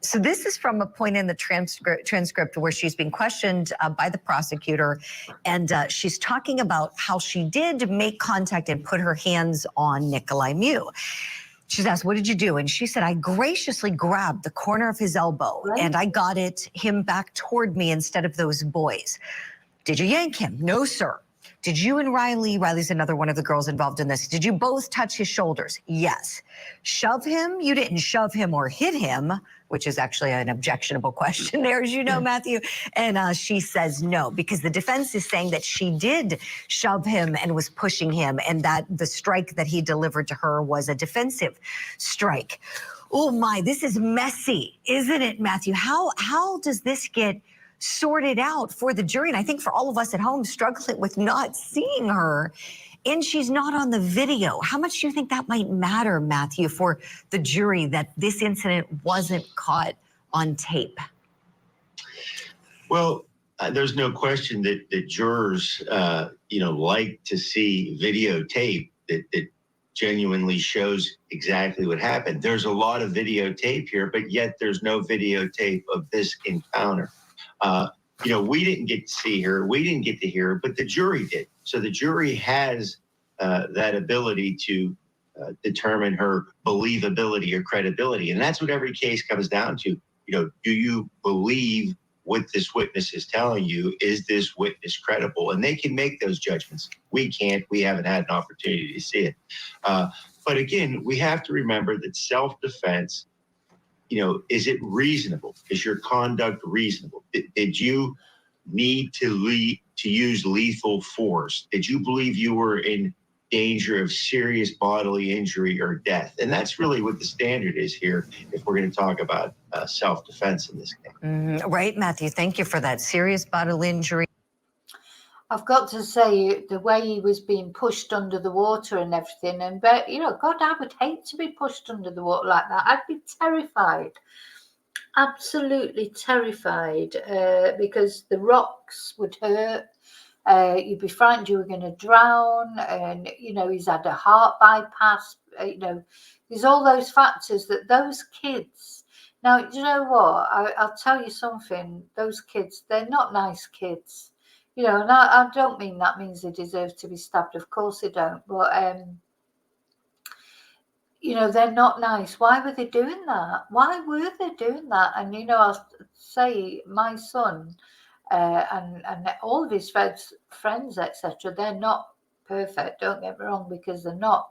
So this is from a point in the transcript where she's being questioned by the prosecutor, and she's talking about how she did make contact and put her hands on Nicolae Miu. She's asked, what did you do? And she said, I graciously grabbed the corner of his elbow, and I got him back toward me instead of those boys. Did you yank him? No, sir. Did you and Riley's another one of the girls involved in this, did you both touch his shoulders? Yes. Shove him? You didn't shove him or hit him, which is actually an objectionable question there, as you know, Matthew. And she says no, because the defense is saying that she did shove him and was pushing him, and that the strike that he delivered to her was a defensive strike. Oh my, this is messy, isn't it, Matthew? How does this get sorted out for the jury? And I think for all of us at home struggling with not seeing her, and she's not on the video. How much do you think that might matter, Matthew, for the jury that this incident wasn't caught on tape? Well, there's no question that jurors, like to see videotape that genuinely shows exactly what happened. There's a lot of videotape here, but yet there's no videotape of this encounter. We didn't get to see her, we didn't get to hear her, but the jury did. So the jury has that ability to determine her believability or credibility. And that's what every case comes down to. Do you believe what this witness is telling you? Is this witness credible? And they can make those judgments. We can't. We haven't had an opportunity to see it. But again, we have to remember that self-defense, is it reasonable? Is your conduct reasonable? Did you need to use lethal force? Did you believe you were in danger of serious bodily injury or death? And that's really what the standard is here if we're going to talk about self-defense in this case. Right, Matthew. Thank you for that. Serious bodily injury. I've got to say, the way he was being pushed under the water and everything, and God, I would hate to be pushed under the water like that. I'd be terrified, absolutely terrified, because the rocks would hurt. You'd be frightened you were going to drown, and he's had a heart bypass. There's all those factors that those kids Now, do you know what? I'll tell you something. Those kids, they're not nice kids. You know, and I don't mean that means they deserve to be stabbed. Of course they don't. But, you know, they're not nice. Why were they doing that? Why were they doing that? And, you know, I'll say my son and all of his friends, etc., they're not perfect. Don't get me wrong, because they're not.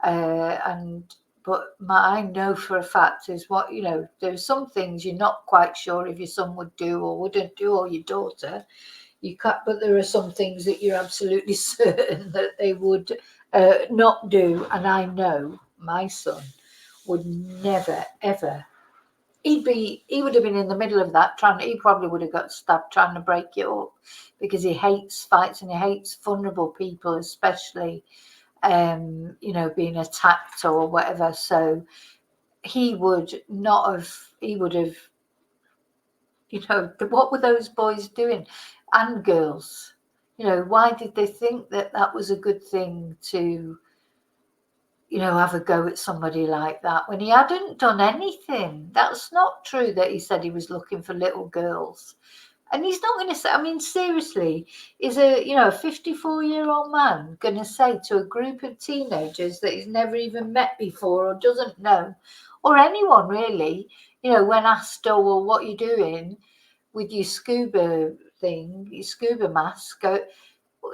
But I know for a fact is what, you know, there's some things you're not quite sure if your son would do or wouldn't do, or your daughter. You can't, but there are some things that you're absolutely certain that they would not do. And I know my son would never, ever. He would have been in the middle of that he probably would have got stabbed trying to break it up, because he hates fights and he hates vulnerable people, especially you know, being attacked or whatever. So he would have, you know, what were those boys doing, and girls? You know, why did they think that that was a good thing to, you know, have a go at somebody like that when he hadn't done anything? That's not true that he said he was looking for little girls. And he's not going to say, I mean, seriously, is a 54-year-old man going to say to a group of teenagers that he's never even met before or doesn't know, or anyone really, you know, when asked, oh, well, what are you doing with your scuba thing, your scuba mask,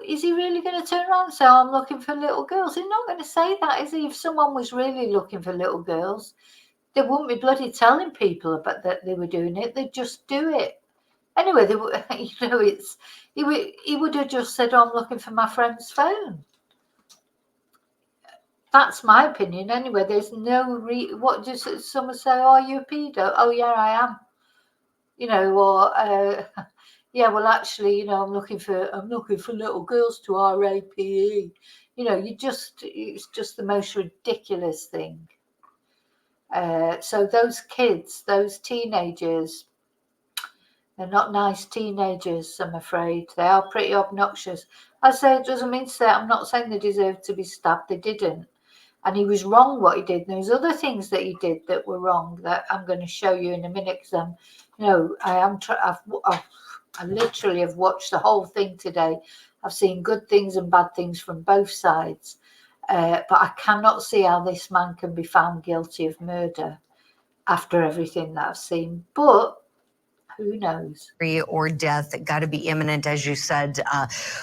is he really going to turn around and say, oh, I'm looking for little girls? He's not going to say that, is he? If someone was really looking for little girls, they wouldn't be bloody telling people about that they were doing it. They'd just do it. Anyway, you know, he would have just said, oh, I'm looking for my friend's phone. That's my opinion. Anyway, there's no what does someone say? Oh, are you a pedo? Oh, yeah, I am. You know, or yeah, well, actually, you know, I'm looking for little girls to rape. You know, it's just the most ridiculous thing. So those kids, those teenagers, they're not nice teenagers, I'm afraid. They are pretty obnoxious. I say it doesn't mean to say, I'm not saying they deserve to be stabbed. They didn't. And he was wrong what he did. There's other things that he did that were wrong that I'm going to show you in a minute, because I literally have watched the whole thing today. I've seen good things and bad things from both sides. But I cannot see how this man can be found guilty of murder after everything that I've seen. But who knows? Or death, got to be imminent, as you said.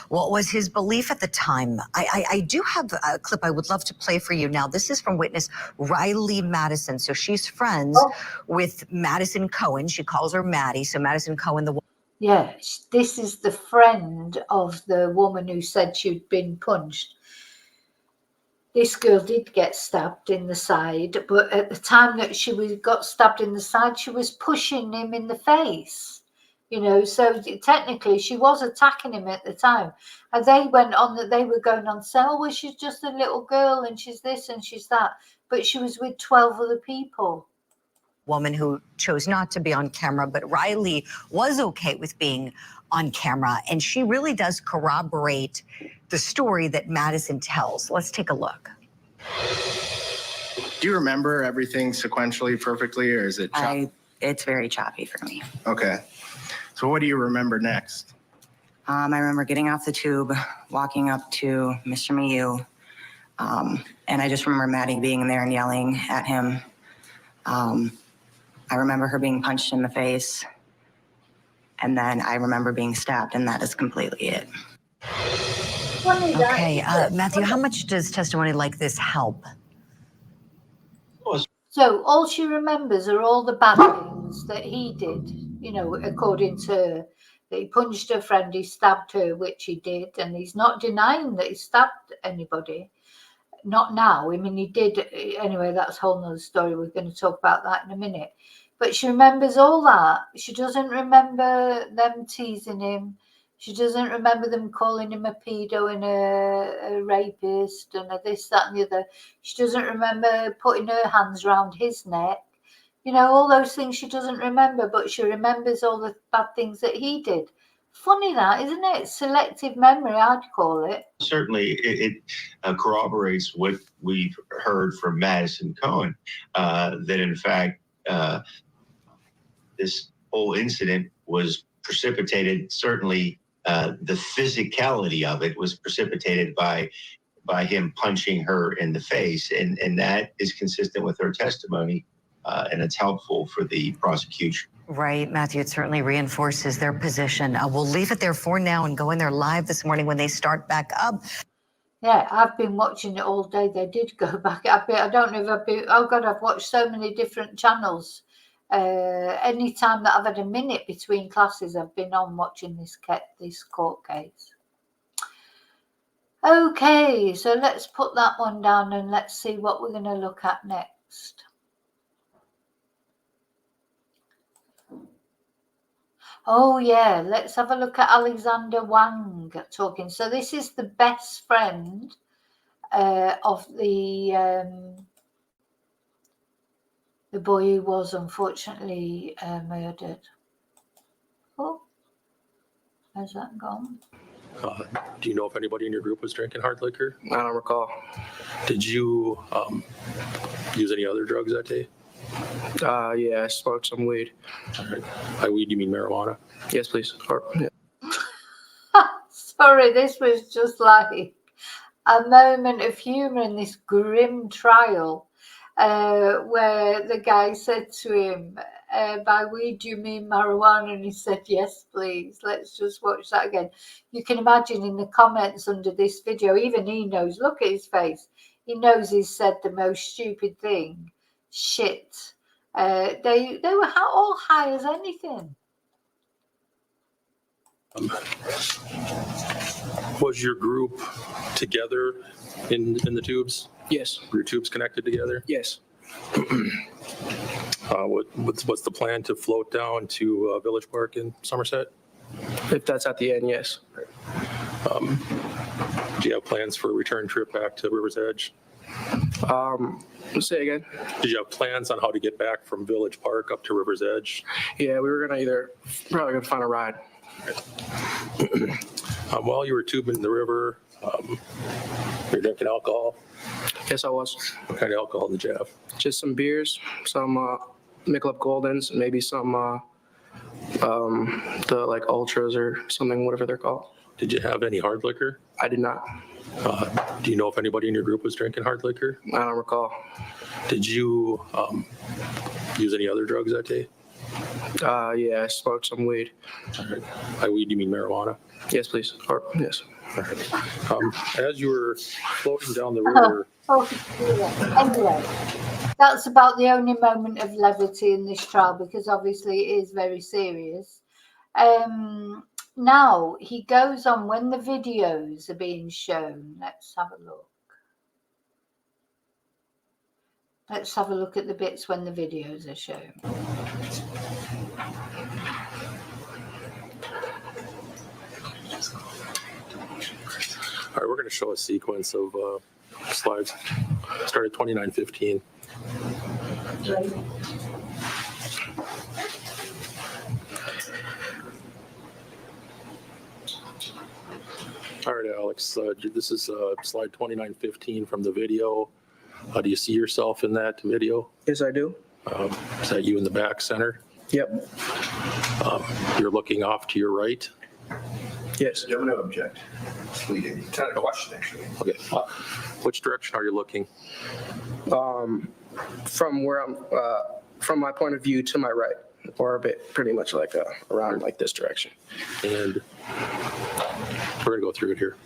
What was his belief at the time? I do have a clip I would love to play for you now. This is from witness Riley Madison. So she's friends with Madison Cohen. She calls her Maddie. So Madison Cohen, yeah, this is the friend of the woman who said she'd been punched. This girl did get stabbed in the side, but at the time that she got stabbed in the side, she was pushing him in the face, you know, so technically she was attacking him at the time. And they went on that they were going on saying, oh, well, she's just a little girl and she's this and she's that. But she was with 12 other people. Woman who chose not to be on camera, but Riley was okay with being on camera. And she really does corroborate the story that Madison tells. Let's take a look. Do you remember everything sequentially perfectly, or is it choppy? It's very choppy for me. Okay. So what do you remember next? I remember getting off the tube, walking up to Mr. Miu, and I just remember Maddie being there and yelling at him. I remember her being punched in the face, and then I remember being stabbed, and that is completely it. Okay, Matthew, how much does testimony like this help? So all she remembers are all the bad things that he did, you know, according to her. That he punched her friend, he stabbed her, which he did, and he's not denying that he stabbed anybody. Not now. I mean, he did. Anyway, that's a whole nother story. We're going to talk about that in a minute. But she remembers all that. She doesn't remember them teasing him. She doesn't remember them calling him a pedo and a rapist and a this, that, and the other. She doesn't remember putting her hands around his neck. You know, all those things she doesn't remember, but she remembers all the bad things that he did. Funny that, isn't it? Selective memory, I'd call it. Certainly, it corroborates what we've heard from Madison Cohen, that in fact, this whole incident was precipitated, certainly the physicality of it was precipitated by him punching her in the face. And that is consistent with her testimony, and it's helpful for the prosecution. Right, Matthew, it certainly reinforces their position. We'll leave it there for now and go in there live this morning when they start back up. Yeah, I've been watching it all day. They did go back. I don't know if I've been, oh God, I've watched so many different channels. Any time that I've had a minute between classes, I've been on watching this court case. Okay, so let's put that one down and let's see what we're going to look at next. Oh yeah, let's have a look at Alexander Wang talking. So this is the best friend of the boy who was unfortunately murdered. Oh, where's that gone? Do you know if anybody in your group was drinking hard liquor? I don't recall. Did you use any other drugs that day? Yeah, I smoked some weed. All right. By weed, you mean marijuana? Yes, please. Yeah. Sorry, this was just like a moment of humour in this grim trial where the guy said to him, by weed, do you mean marijuana? And he said, yes, please. Let's just watch that again. You can imagine in the comments under this video, even he knows, look at his face. He knows he's said the most stupid thing. Shit. They were all high as anything. Was your group together in the tubes? Yes. Were your tubes connected together? Yes. What's the plan to float down to Village Park in Somerset? If that's at the end, yes. Do you have plans for a return trip back to River's Edge? Say again. Did you have plans on how to get back from Village Park up to River's Edge? Yeah, we were probably gonna find a ride. While you were tubing in the river, you were drinking alcohol? Yes, I was. What kind of alcohol did you have? Just some beers, some Michelob Goldens, and maybe some the like ultras or something, whatever they're called. Did you have any hard liquor? I did not. Do you know if anybody in your group was drinking hard liquor? I don't recall. Did you use any other drugs that day? Yeah, I smoked some weed. All right. By weed, you mean marijuana? Yes, please. Yes. All right. As you were floating down the river. Anyway, that's about the only moment of levity in this trial because obviously it is very serious. Now he goes on when the videos are being shown. Let's have a look. Let's have a look at the bits when the videos are shown. All right, we're going to show a sequence of slides. Start at 29:15. All right, Alex, this is slide 29:15 from the video. Do you see yourself in that video? Yes, I do. Is that you in the back center? Yep. You're looking off to your right? Yes. You have no object. Pleading. It's not a question, actually. Okay. Which direction are you looking? From where I'm, from my point of view to my right, or a bit, pretty much like around like this direction. And we're gonna go through it here.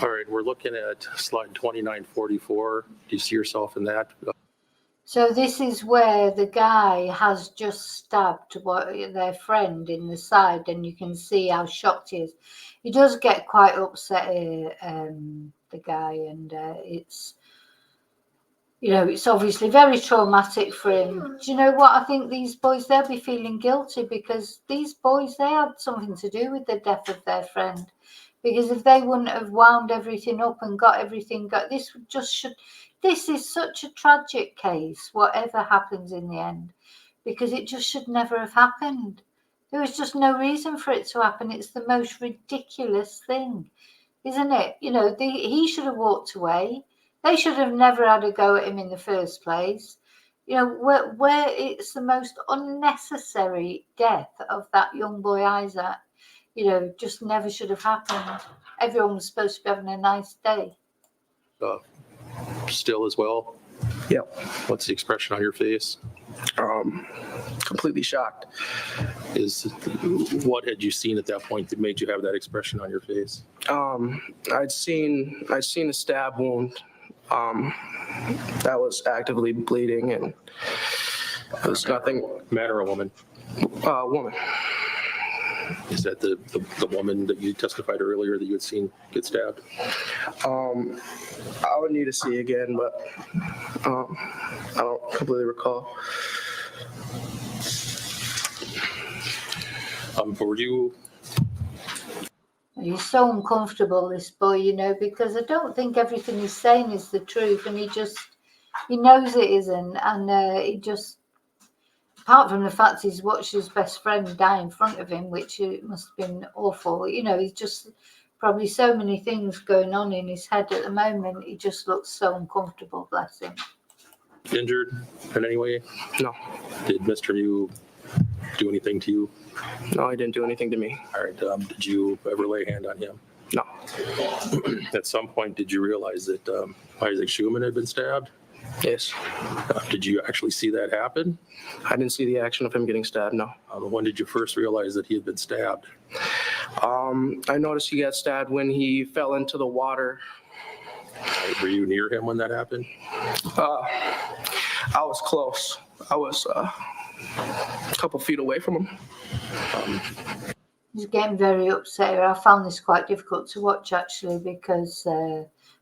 All right, we're looking at slide 2944. Do you see yourself in that? So this is where the guy has just stabbed their friend in the side, and you can see how shocked he is. He does get quite upset, the guy, and it's, you know, it's obviously very traumatic for him. Do you know what? I think these boys, they'll be feeling guilty because these boys, they had something to do with the death of their friend. Because if they wouldn't have wound everything up and got everything, this is such a tragic case, whatever happens in the end, because it just should never have happened. There was just no reason for it to happen. It's the most ridiculous thing, isn't it? You know, he should have walked away. They should have never had a go at him in the first place. You know, where it's the most unnecessary death of that young boy Isaac, you know, just never should have happened. Everyone was supposed to be having a nice day. Still as well? Yeah. What's the expression on your face? Completely shocked. What had you seen at that point that made you have that expression on your face? I'd seen a stab wound that was actively bleeding, and it was nothing. Man or a woman? Woman. Is that the woman that you testified earlier that you had seen get stabbed? I would need to see again, but I don't completely recall. Were you? He's so uncomfortable, this boy, you know, because I don't think everything he's saying is the truth, and he knows it isn't, and he just, apart from the fact he's watched his best friend die in front of him, which must have been awful, you know, he's just probably so many things going on in his head at the moment. He just looks so uncomfortable, bless him. Injured in any way? No. Did Mr. Miu do anything to you? No, he didn't do anything to me. All right. Did you ever lay a hand on him? No. At some point, did you realize that Isaac Schumann had been stabbed? Yes. Did you actually see that happen? I didn't see the action of him getting stabbed, no. When did you first realize that he had been stabbed? I noticed he got stabbed when he fell into the water. Were you near him when that happened? I was close. I was a couple feet away from him. He's getting very upset. I found this quite difficult to watch, actually, because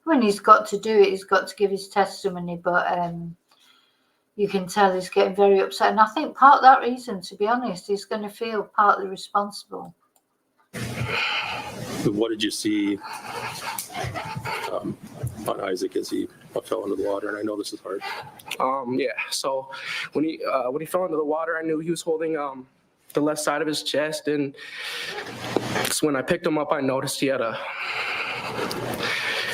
when he's got to do it, he's got to give his testimony, but you can tell he's getting very upset. And I think part of that reason, to be honest, he's going to feel partly responsible. What did you see on Isaac as he fell into the water? And I know this is hard. Yeah. So when he fell into the water, I knew he was holding the left side of his chest, and so when I picked him up, I noticed he had a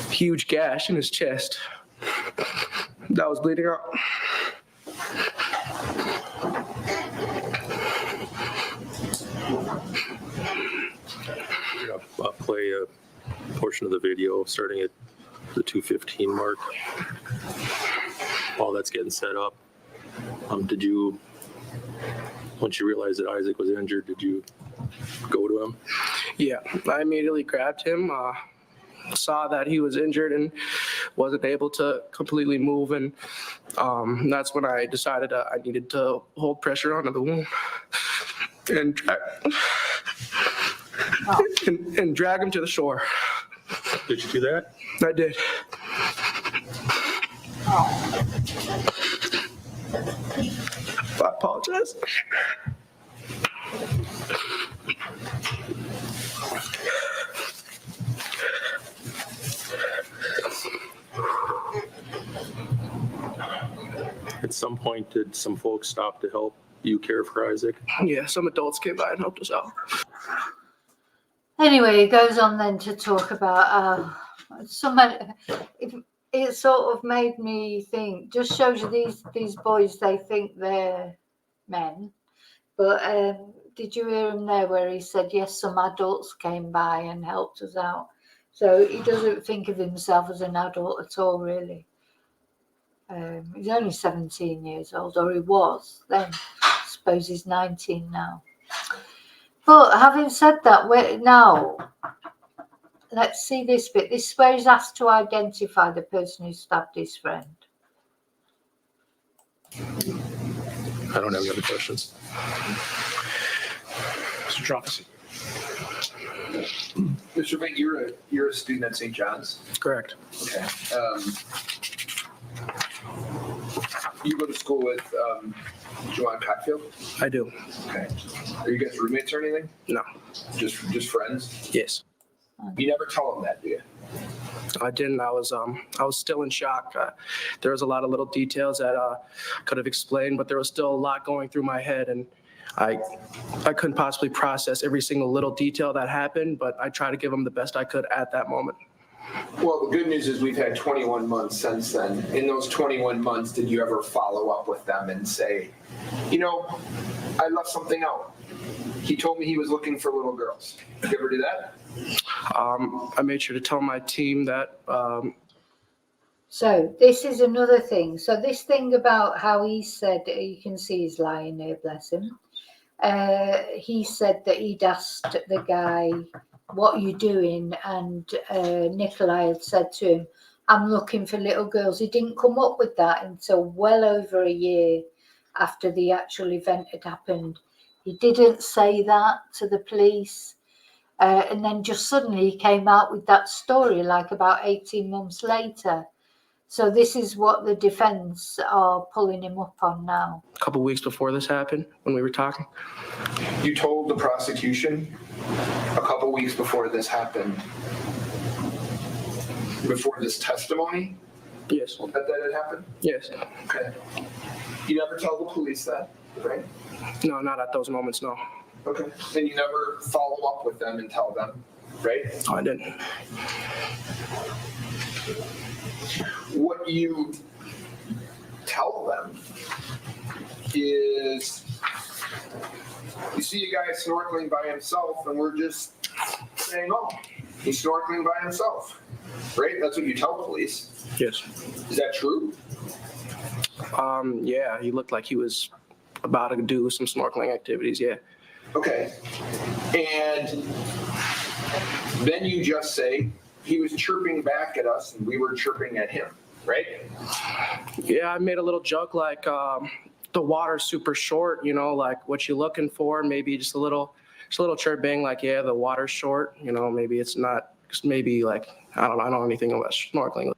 huge gash in his chest that was bleeding out. I'll play a portion of the video starting at the 2:15 mark. While that's getting set up, did you, once you realized that Isaac was injured, did you go to him? Yeah, I immediately grabbed him, saw that he was injured and wasn't able to completely move, and that's when I decided I needed to hold pressure onto the wound and drag him to the shore. Did you do that? I did. I apologize. At some point, did some folks stop to help you care for Isaac? Yeah, some adults came by and helped us out. Anyway, he goes on then to talk about it sort of made me think, just shows you these boys, they think they're men. But did you hear him there where he said, yes, some adults came by and helped us out? So he doesn't think of himself as an adult at all, really. He's only 17 years old, or he was then. I suppose he's 19 now. But having said that, now let's see this bit. This is where he's asked to identify the person who stabbed his friend. I don't have any other questions. Mr. Trumpson. Mr. Vick, you're a student at St. John's? Correct. Okay. You go to school with Joanne Cotfield? I do. Okay. Are you guys roommates or anything? No. Just friends? Yes. You never tell him that, do you? I didn't. I was still in shock. There was a lot of little details that I could have explained, but there was still a lot going through my head, and I couldn't possibly process every single little detail that happened, but I tried to give him the best I could at that moment. Well, the good news is we've had 21 months since then. In those 21 months, did you ever follow up with them and say, you know, I left something out? He told me he was looking for little girls. Did you ever do that? I made sure to tell my team that. So this is another thing. So this thing about how he said, you can see he's lying here, bless him. He said that he'd asked the guy, what are you doing? And Nicolae had said to him, I'm looking for little girls. He didn't come up with that until well over a year after the actual event had happened. He didn't say that to the police. And then just suddenly he came out with that story like about 18 months later. So this is what the defense are pulling him up on now. A couple weeks before this happened, when we were talking. You told the prosecution a couple weeks before this happened, before this testimony? Yes. That had happened? Yes. Okay. You never tell the police that, right? No, not at those moments, no. Okay. Then you never follow up with them and tell them, right? No, I didn't. What you tell them is, you see a guy snorkeling by himself, and we're just saying, oh, he's snorkeling by himself, right? That's what you tell police. Yes. Is that true? Yeah, he looked like he was about to do some snorkeling activities, yeah. Okay. And then you just say he was chirping back at us and we were chirping at him, right? Yeah, I made a little joke like the water's super short, you know, like what you looking for, maybe just a little chirping like, yeah, the water's short, you know, maybe it's not, maybe like, I don't know anything about snorkeling.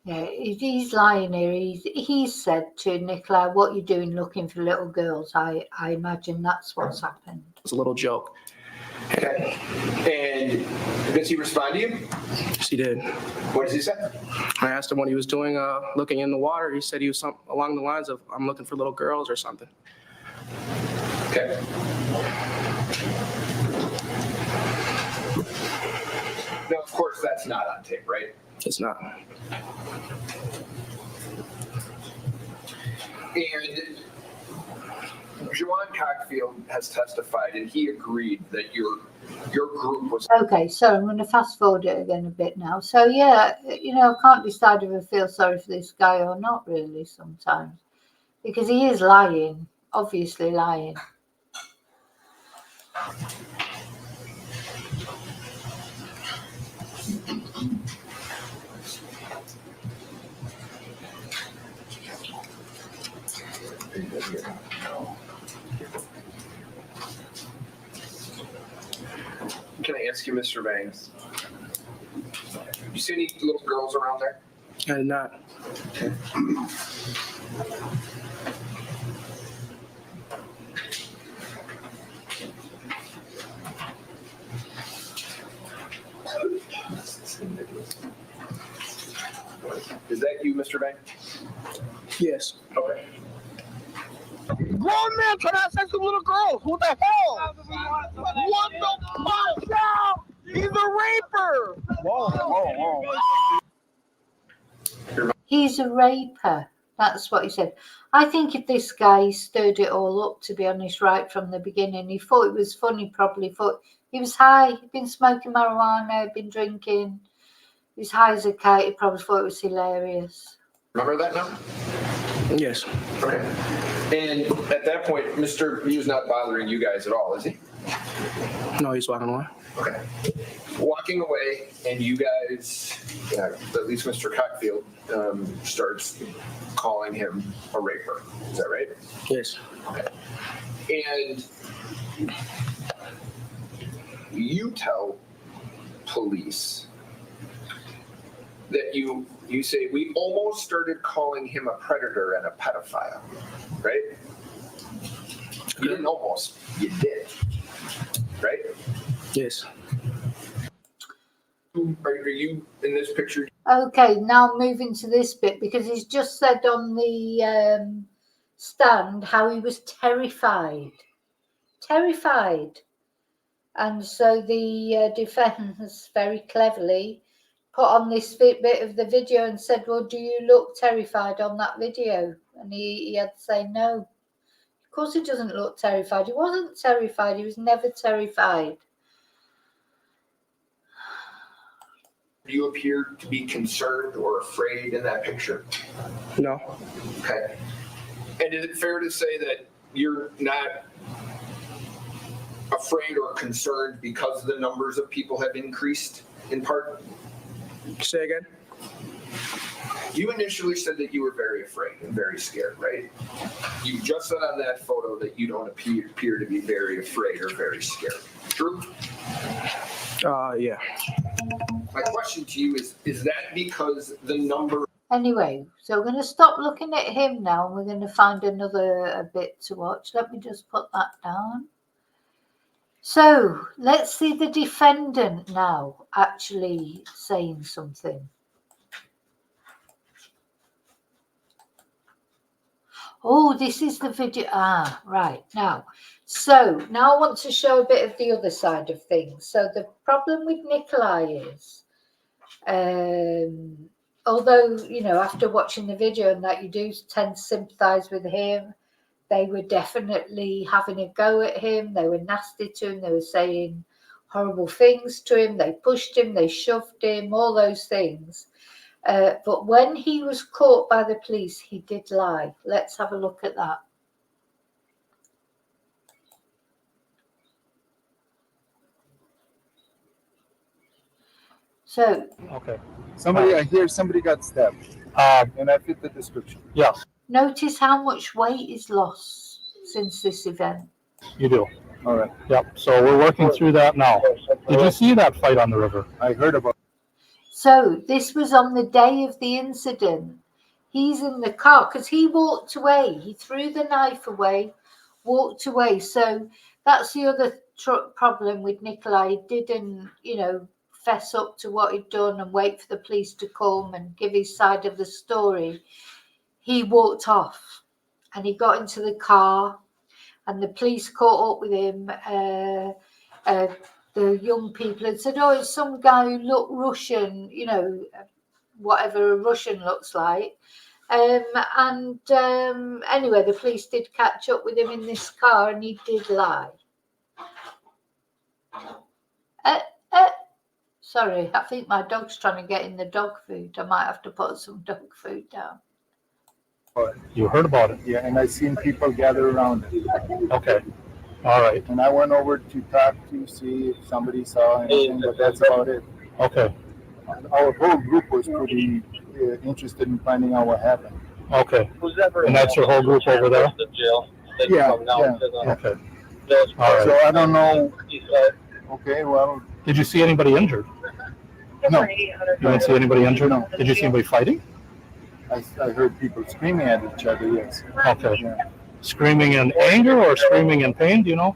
Yeah, he's lying here. He said to Nicolae, what you doing looking for little girls? I imagine that's what's happened. It's a little joke. Okay. And does he respond to you? Yes, he did. What does he say? I asked him what he was doing looking in the water. He said he was along the lines of, I'm looking for little girls or something. Okay. Now, of course, that's not on tape, right? It's not. And Juwan Cockfield has testified, and he agreed that your group was... Okay, so I'm going to fast forward it again a bit now. So, yeah, you know, I can't decide if I feel sorry for this guy or not, really, sometimes. Because he is lying, obviously lying. Can I ask you, Mr. Banks? You see any little girls around there? I did not. Okay. Is that you, Mr. Banks? Yes. Okay. Grown man trying to have sex with little girls. What the hell? What the fuck? He's a raper. Whoa. He's a raper. That's what he said. I think if this guy stirred it all up, to be honest, right from the beginning, he thought it was funny, probably thought he was high, he'd been smoking marijuana, been drinking, he was high as a kite, he probably thought it was hilarious. Remember that now? Yes. Okay. And at that point, Mr. Miu's not bothering you guys at all, is he? No, he's walking away. Okay. Walking away, and you guys, at least Mr. Cockfield, starts calling him a raper. Is that right? Yes. Okay. And you tell police that you say, we almost started calling him a predator and a pedophile, right? You didn't almost, you did, right? Yes. Are you in this picture? Okay, now moving to this bit, because he's just said on the stand how he was terrified. And so the defense very cleverly put on this bit of the video and said, well, do you look terrified on that video? And he had to say no. Of course he doesn't look terrified. He wasn't terrified. He was never terrified. Do you appear to be concerned or afraid in that picture? No. Okay. And is it fair to say that you're not afraid or concerned because the numbers of people have increased in part? Say again? You initially said that you were very afraid and very scared, right? You just said on that photo that you don't appear to be very afraid or very scared. True? Yeah. My question to you is that because the number... Anyway, so we're going to stop looking at him now and we're going to find another bit to watch. Let me just put that down. So let's see the defendant now actually saying something. Oh, this is the video. Ah, right. Now, so now I want to show a bit of the other side of things. So the problem with Nicolae is, although, you know, after watching the video and that, you do tend to sympathise with him, they were definitely having a go at him. They were nasty to him. They were saying horrible things to him. They pushed him. They shoved him, all those things. But when he was caught by the police, he did lie. Let's have a look at that. So, okay. I hear somebody got stabbed, and I fit the description. Yes, notice how much weight is lost since this event. you do. All right. Yep. So we're working through that now. Did you see that fight on the river? I heard about it. So this was on the day of the incident. He's in the car because he walked away. He threw the knife away, walked away. So that's the other problem with Nicolae. He didn't, you know, fess up to what he'd done and wait for the police to come and give his side of the story. He walked off and he got into the car and the police caught up with him. The young people had said, oh, it's some guy who looked Russian, you know, whatever a Russian looks like. Anyway, the police did catch up with him in this car and he did lie. Sorry, I think my dog's trying to get in the dog food. I might have to put some dog food down. You heard about it? Yeah, and I seen people gather around it. Okay. All right. And I went over to talk to see if somebody saw anything, but that's about it. Okay. Our whole group was pretty interested in finding out what happened. Okay. And that's your whole group over there? Yeah. Okay. All right. So I don't know. Okay, well. Did you see anybody injured? No. You didn't see anybody injured? No. Did you see anybody fighting? I heard people screaming at each other, yes. Okay. Yeah. Screaming in anger or screaming in pain, do you know?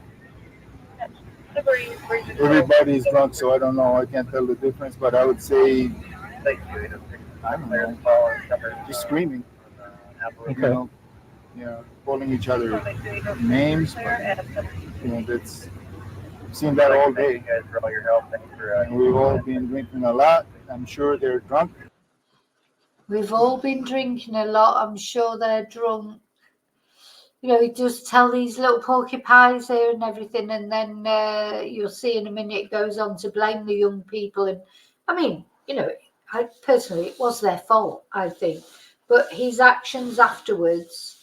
Everybody's drunk, so I don't know. I can't tell the difference, but I would say, I don't know, just screaming. Okay. You know, calling each other names. But, you know, that's, I've seen that all day. And we've all been drinking a lot. I'm sure they're drunk. We've all been drinking a lot. I'm sure they're drunk. You know, he just tell these little porcupines here and everything, and then you'll see in a minute it goes on to blame the young people. And I mean, you know, I personally, it was their fault, I think. But his actions afterwards,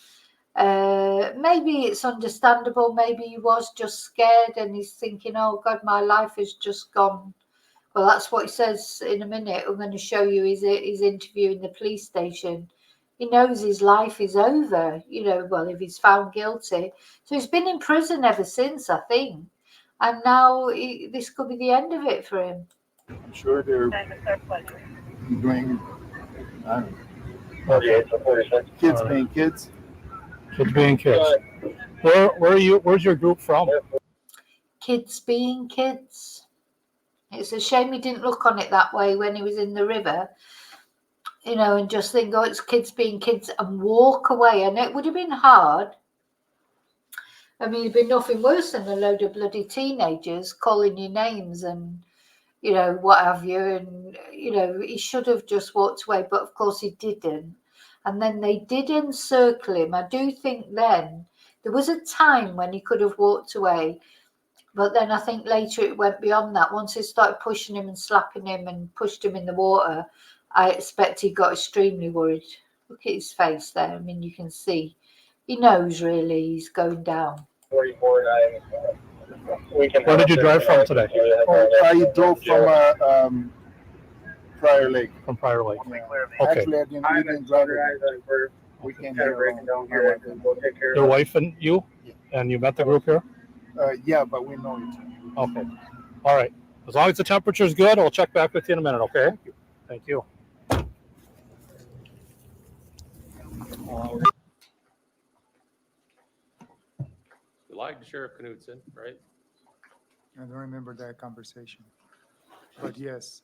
maybe it's understandable. Maybe he was just scared and he's thinking, oh God, my life has just gone. Well, that's what he says in a minute. I'm going to show you his interview in the police station. He knows his life is over, you know, well, if he's found guilty. So he's been in prison ever since, I think. And now this could be the end of it for him. I'm sure they're doing, I don't know, kids being kids. Kids being kids. Where's your group from? Kids being kids. It's a shame he didn't look on it that way when he was in the river, you know, and just think, oh, it's kids being kids, and walk away. And it would have been hard. I mean, it'd be nothing worse than a load of bloody teenagers calling you names and, you know, what have you. And, you know, he should have just walked away, but of course he didn't. And then they did encircle him. I do think then there was a time when he could have walked away, but then I think later it went beyond that. Once they started pushing him and slapping him and pushed him in the water, I expect he got extremely worried. Look at his face there. I mean, you can see he knows really he's going down. Where did you drive from today? I drove from Prior Lake. From Prior Lake. Yeah. Okay. Actually, we didn't drive it. We came here alone. Your wife and you? And you met the group here? Yeah, but we know each other. Okay. All right. As long as the temperature is good, I'll check back with you in a minute, okay? Thank you. You lied to Sheriff Knudsen, right? I don't remember that conversation, but yes.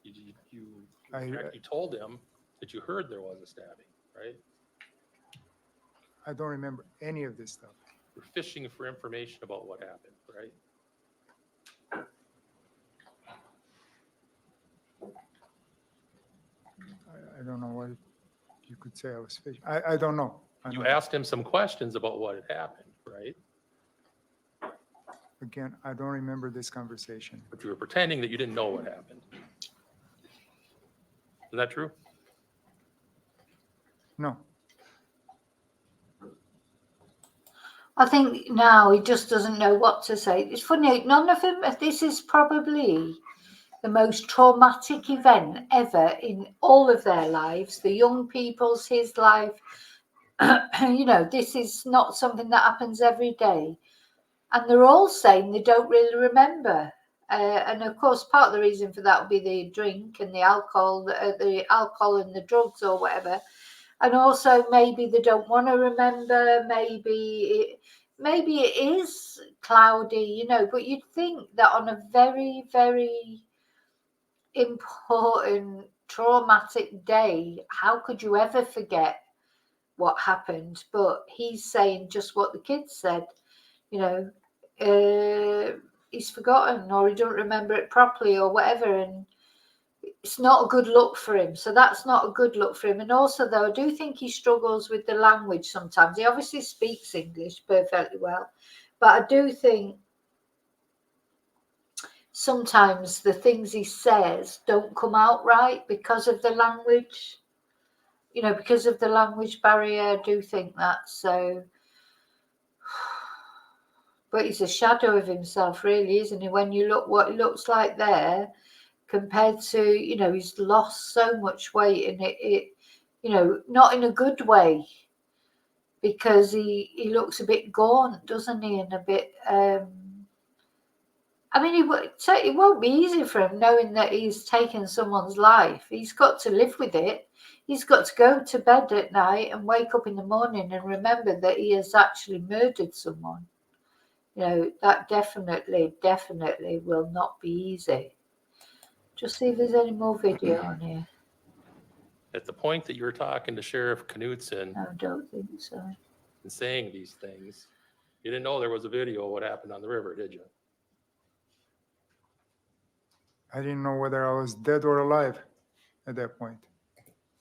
You told him that you heard there was a stabbing, right? I don't remember any of this stuff. You're fishing for information about what happened, right? I don't know what you could say I was fishing. I don't know. You asked him some questions about what had happened, right? Again, I don't remember this conversation. But you were pretending that you didn't know what happened. Is that true? No. I think now he just doesn't know what to say. It's funny, none of them, this is probably the most traumatic event ever in all of their lives, the young people's, his life. You know, this is not something that happens every day. And they're all saying they don't really remember. And of course, part of the reason for that will be the drink and the alcohol and the drugs or whatever. And also maybe they don't want to remember. Maybe it is cloudy, you know. But you'd think that on a very, very important, traumatic day, how could you ever forget what happened? But he's saying just what the kids said, you know. He's forgotten or he don't remember it properly or whatever, and it's not a good look for him. So that's not a good look for him. And also, though, I do think he struggles with the language sometimes. He obviously speaks English perfectly well, but I do think sometimes the things he says don't come out right because of the language, you know, because of the language barrier. I do think that. So, but he's a shadow of himself, really, isn't he? When you look what he looks like there compared to, you know, he's lost so much weight, and it you know, not in a good way, because he looks a bit gaunt, doesn't he? And a bit, I mean, it won't be easy for him knowing that he's taken someone's life. He's got to live with it. He's got to go to bed at night and wake up in the morning and remember that he has actually murdered someone. You know, that definitely will not be easy. Just see if there's any more video on here. At the point that you were talking to Sheriff Knudsen No, I don't think so. and saying these things, you didn't know there was a video of what happened on the river, did you? I didn't know whether I was dead or alive at that point.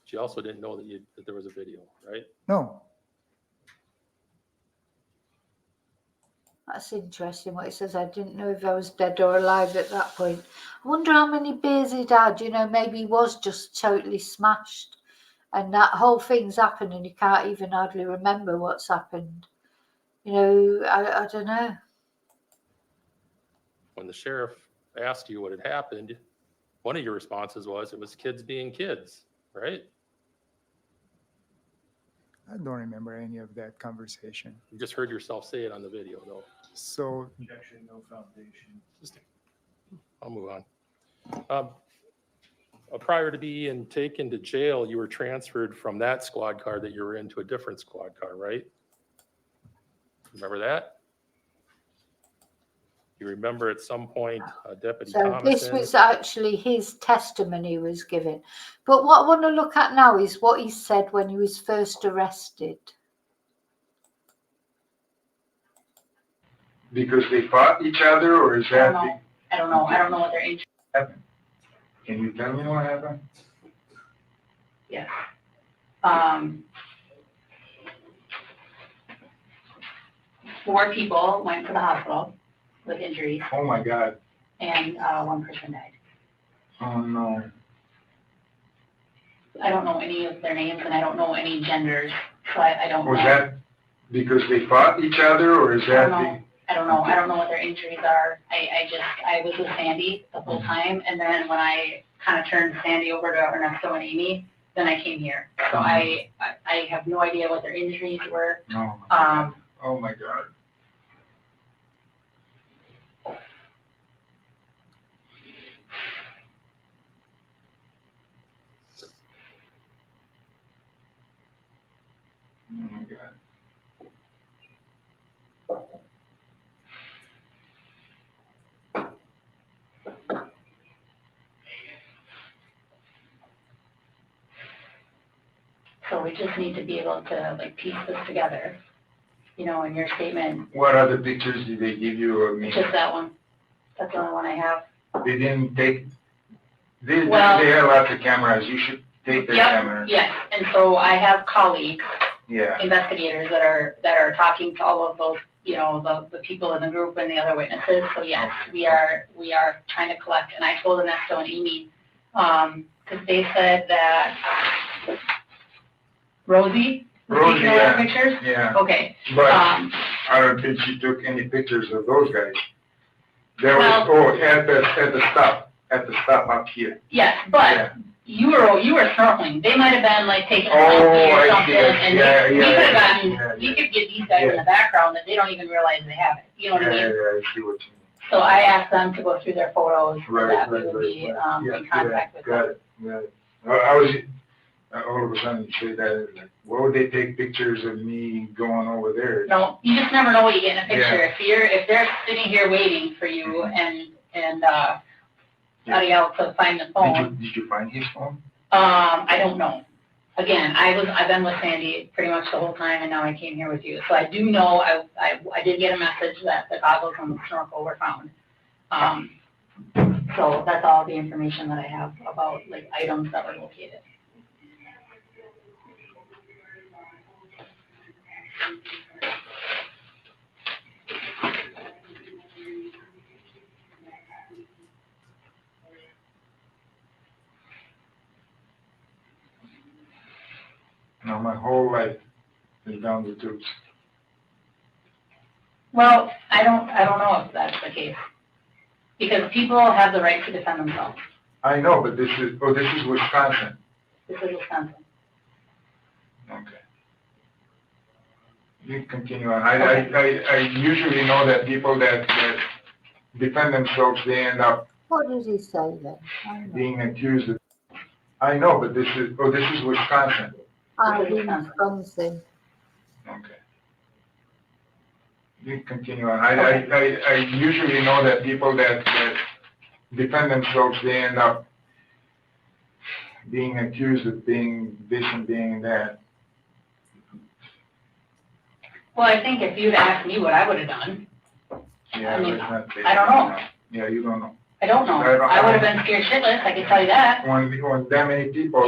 She also didn't know that there was a video, right? No. That's interesting what he says. I didn't know if I was dead or alive at that point. I wonder how many beers he'd had. You know, maybe he was just totally smashed and that whole thing's happened and he can't even hardly remember what's happened. You know, I don't know. When the sheriff asked you what had happened, one of your responses was it was kids being kids, right? I don't remember any of that conversation. You just heard yourself say it on the video, though. So, Objection, no foundation. I'll move on. Prior to being taken to jail, you were transferred from that squad car that you were in to a different squad car, right? Remember that? You remember at some point, Deputy So this Thomason. was actually his testimony was given. But what I want to look at now is what he said when he was first arrested. Because they fought each other, or is that? I don't know. I don't know what their age happened? Can you tell me what happened? Yes. 4 people went to the hospital with injuries. Oh my God. And 1 person died. Oh no. I don't know any of their names and I don't know any genders, so I don't know. Was that because they fought each other, or is that? I don't know. I don't know what their injuries are. I was with Sandy the whole time, and then when I kind of turned Sandy over to Ernesto and Amy, then I came here. So I have no idea what their injuries were. Oh my God. Oh my God. So we just need to be able to like piece this together. You know, in your statement. What other pictures did they give you of me? Just that one. That's the only one I have. They didn't take. They Well, have lots of cameras. You should take their cameras. Yes, and so I have colleagues, Yeah. investigators that are talking to all of those, you know, the people in the group and the other witnesses. So yes, we are trying to collect. And I told Ernesto and Amy, because they said that Rosie was taking a lot of pictures. Yeah. Okay. But I don't think she took any pictures of those guys. There was at the stop up here. Yes, but you were snorkeling. They might have been like taking a selfie or something, and we could have gotten. We could get these guys in the background that they don't even realize they have it. You know what I mean? Yeah, I see what you mean. So I asked them to go through their photos so Right, that we would be in contact with them. Got it. I was all of a sudden you say that, like, why would they take pictures of me going over there? No, you just never know what you get in a picture. If they're sitting here waiting for you and somebody else to find the phone. Did you find his phone? I don't know. Again, I've been with Sandy pretty much the whole time, and now I came here with you. So I do know I did get a message that the goggles and the snorkel were found. So that's all the information that I have about like items that were located. No, my whole life is down the tubes. Well, I don't know if that's the case, because people have the right to defend themselves. I know, but this is Wisconsin. This is Wisconsin. Okay. You continue on. I usually know that people that defend themselves, they end up What did he say then? being accused of. I know, but this is Wisconsin. Wisconsin. Okay. You continue on. I usually know that people that defend themselves, they end up being accused of being this and being that. Well, I think if you'd asked me what I would have done, Yeah, I mean, let's not say I don't that. know. Yeah, you don't know. I don't know. I would have been scared shitless, I can tell you that. When that many people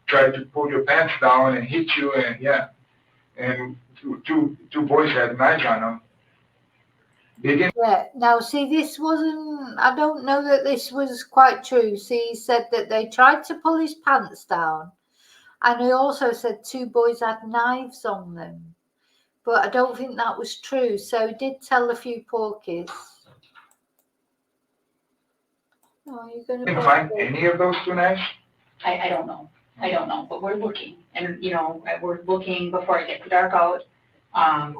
try to pull your pants down and hit you, and two boys had knives on them. Yeah. Now, see, this wasn't. I don't know that this was quite true. See, he said that they tried to pull his pants down, and he also said 2 boys had knives on them. But I don't think that was true. So he did tell a few porkies. Oh, you're going Didn't find any of those 2 knives? I don't know. I don't know, but we're looking, and you know, we're looking before it gets dark out. I'm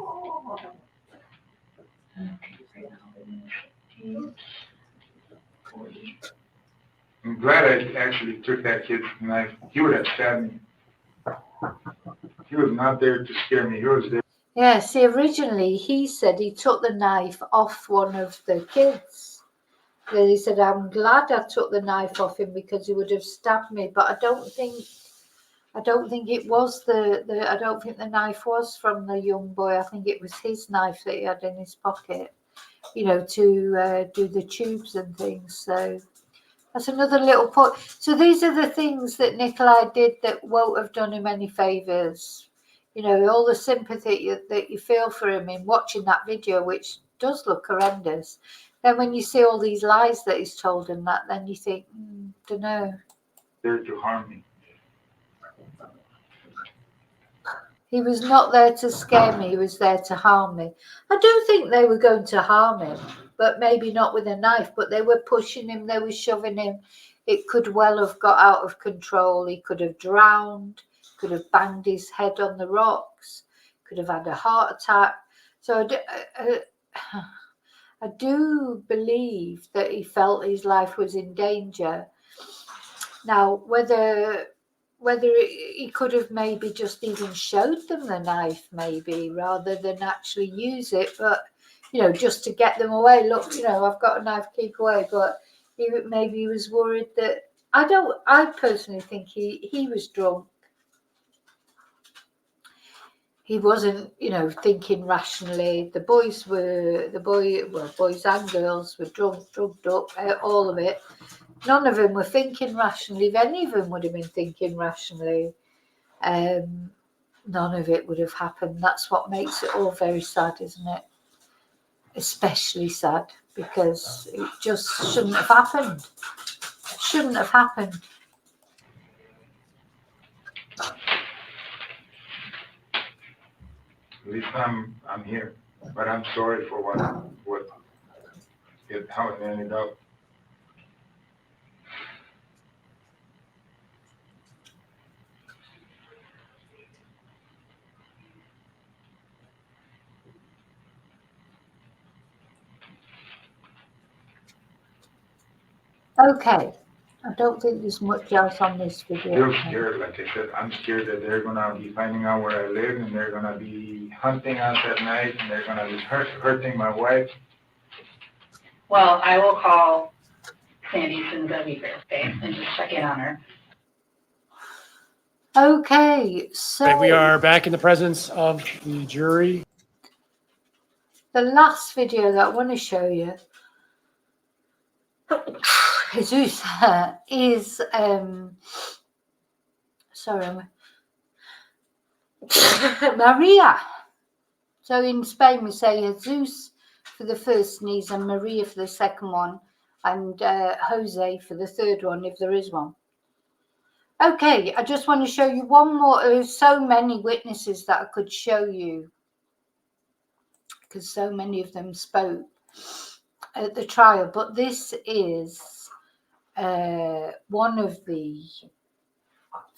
glad I actually took that kid's knife. He would have stabbed me. He was not there to scare me. He was there. Yeah, see, originally he said he took the knife off one of the kids. Then he said, I'm glad I took the knife off him because he would have stabbed me. But I don't think it was I don't think the knife was from the young boy. I think it was his knife that he had in his pocket, you know, to do the tubes and things. So that's another little point. So these are the things that Nicolae did that won't have done him any favours. You know, all the sympathy that you feel for him in watching that video, which does look horrendous. Then when you see all these lies that he's told and that, then you think, don't know. There to harm me. He was not there to scare me, he was there to harm me. I do think they were going to harm him, but maybe not with a knife, but they were pushing him, they were shoving him. It could well have got out of control. He could have drowned, could have banged his head on the rocks, could have had a heart attack. So I do believe that he felt his life was in danger. Now, whether he could have maybe just even showed them the knife, maybe, rather than actually use it, but, you know, just to get them away. Look, you know, I've got a knife, keep away. But maybe he was worried that, I personally think he was drunk. He wasn't, you know, thinking rationally. The boys and girls were drunk, drugged up, all of it. None of them were thinking rationally. If any of them would have been thinking rationally, none of it would have happened. That's what makes it all very sad, isn't it? Especially sad, because it just shouldn't have happened. It shouldn't have happened. At least I'm here, but I'm sorry for how it ended up. Okay, I don't think there's much else on this video. They're scared, like I said. I'm scared that they're gonna be finding out where I live, and they're gonna be hunting us at night, and they're gonna be hurting my wife. Well, I will call Sandy as soon as I leave here, okay, and just check in on her. Okay, so Okay, we are back in the presence of the jury. the last video that I want to show you, Jesus, is Maria. So in Spain we say Jesus for the first sneeze and Maria for the second one, and Jose for the third one, if there is one. Okay, I just want to show you one more. There's so many witnesses that I could show you, because so many of them spoke at the trial. But this is one of the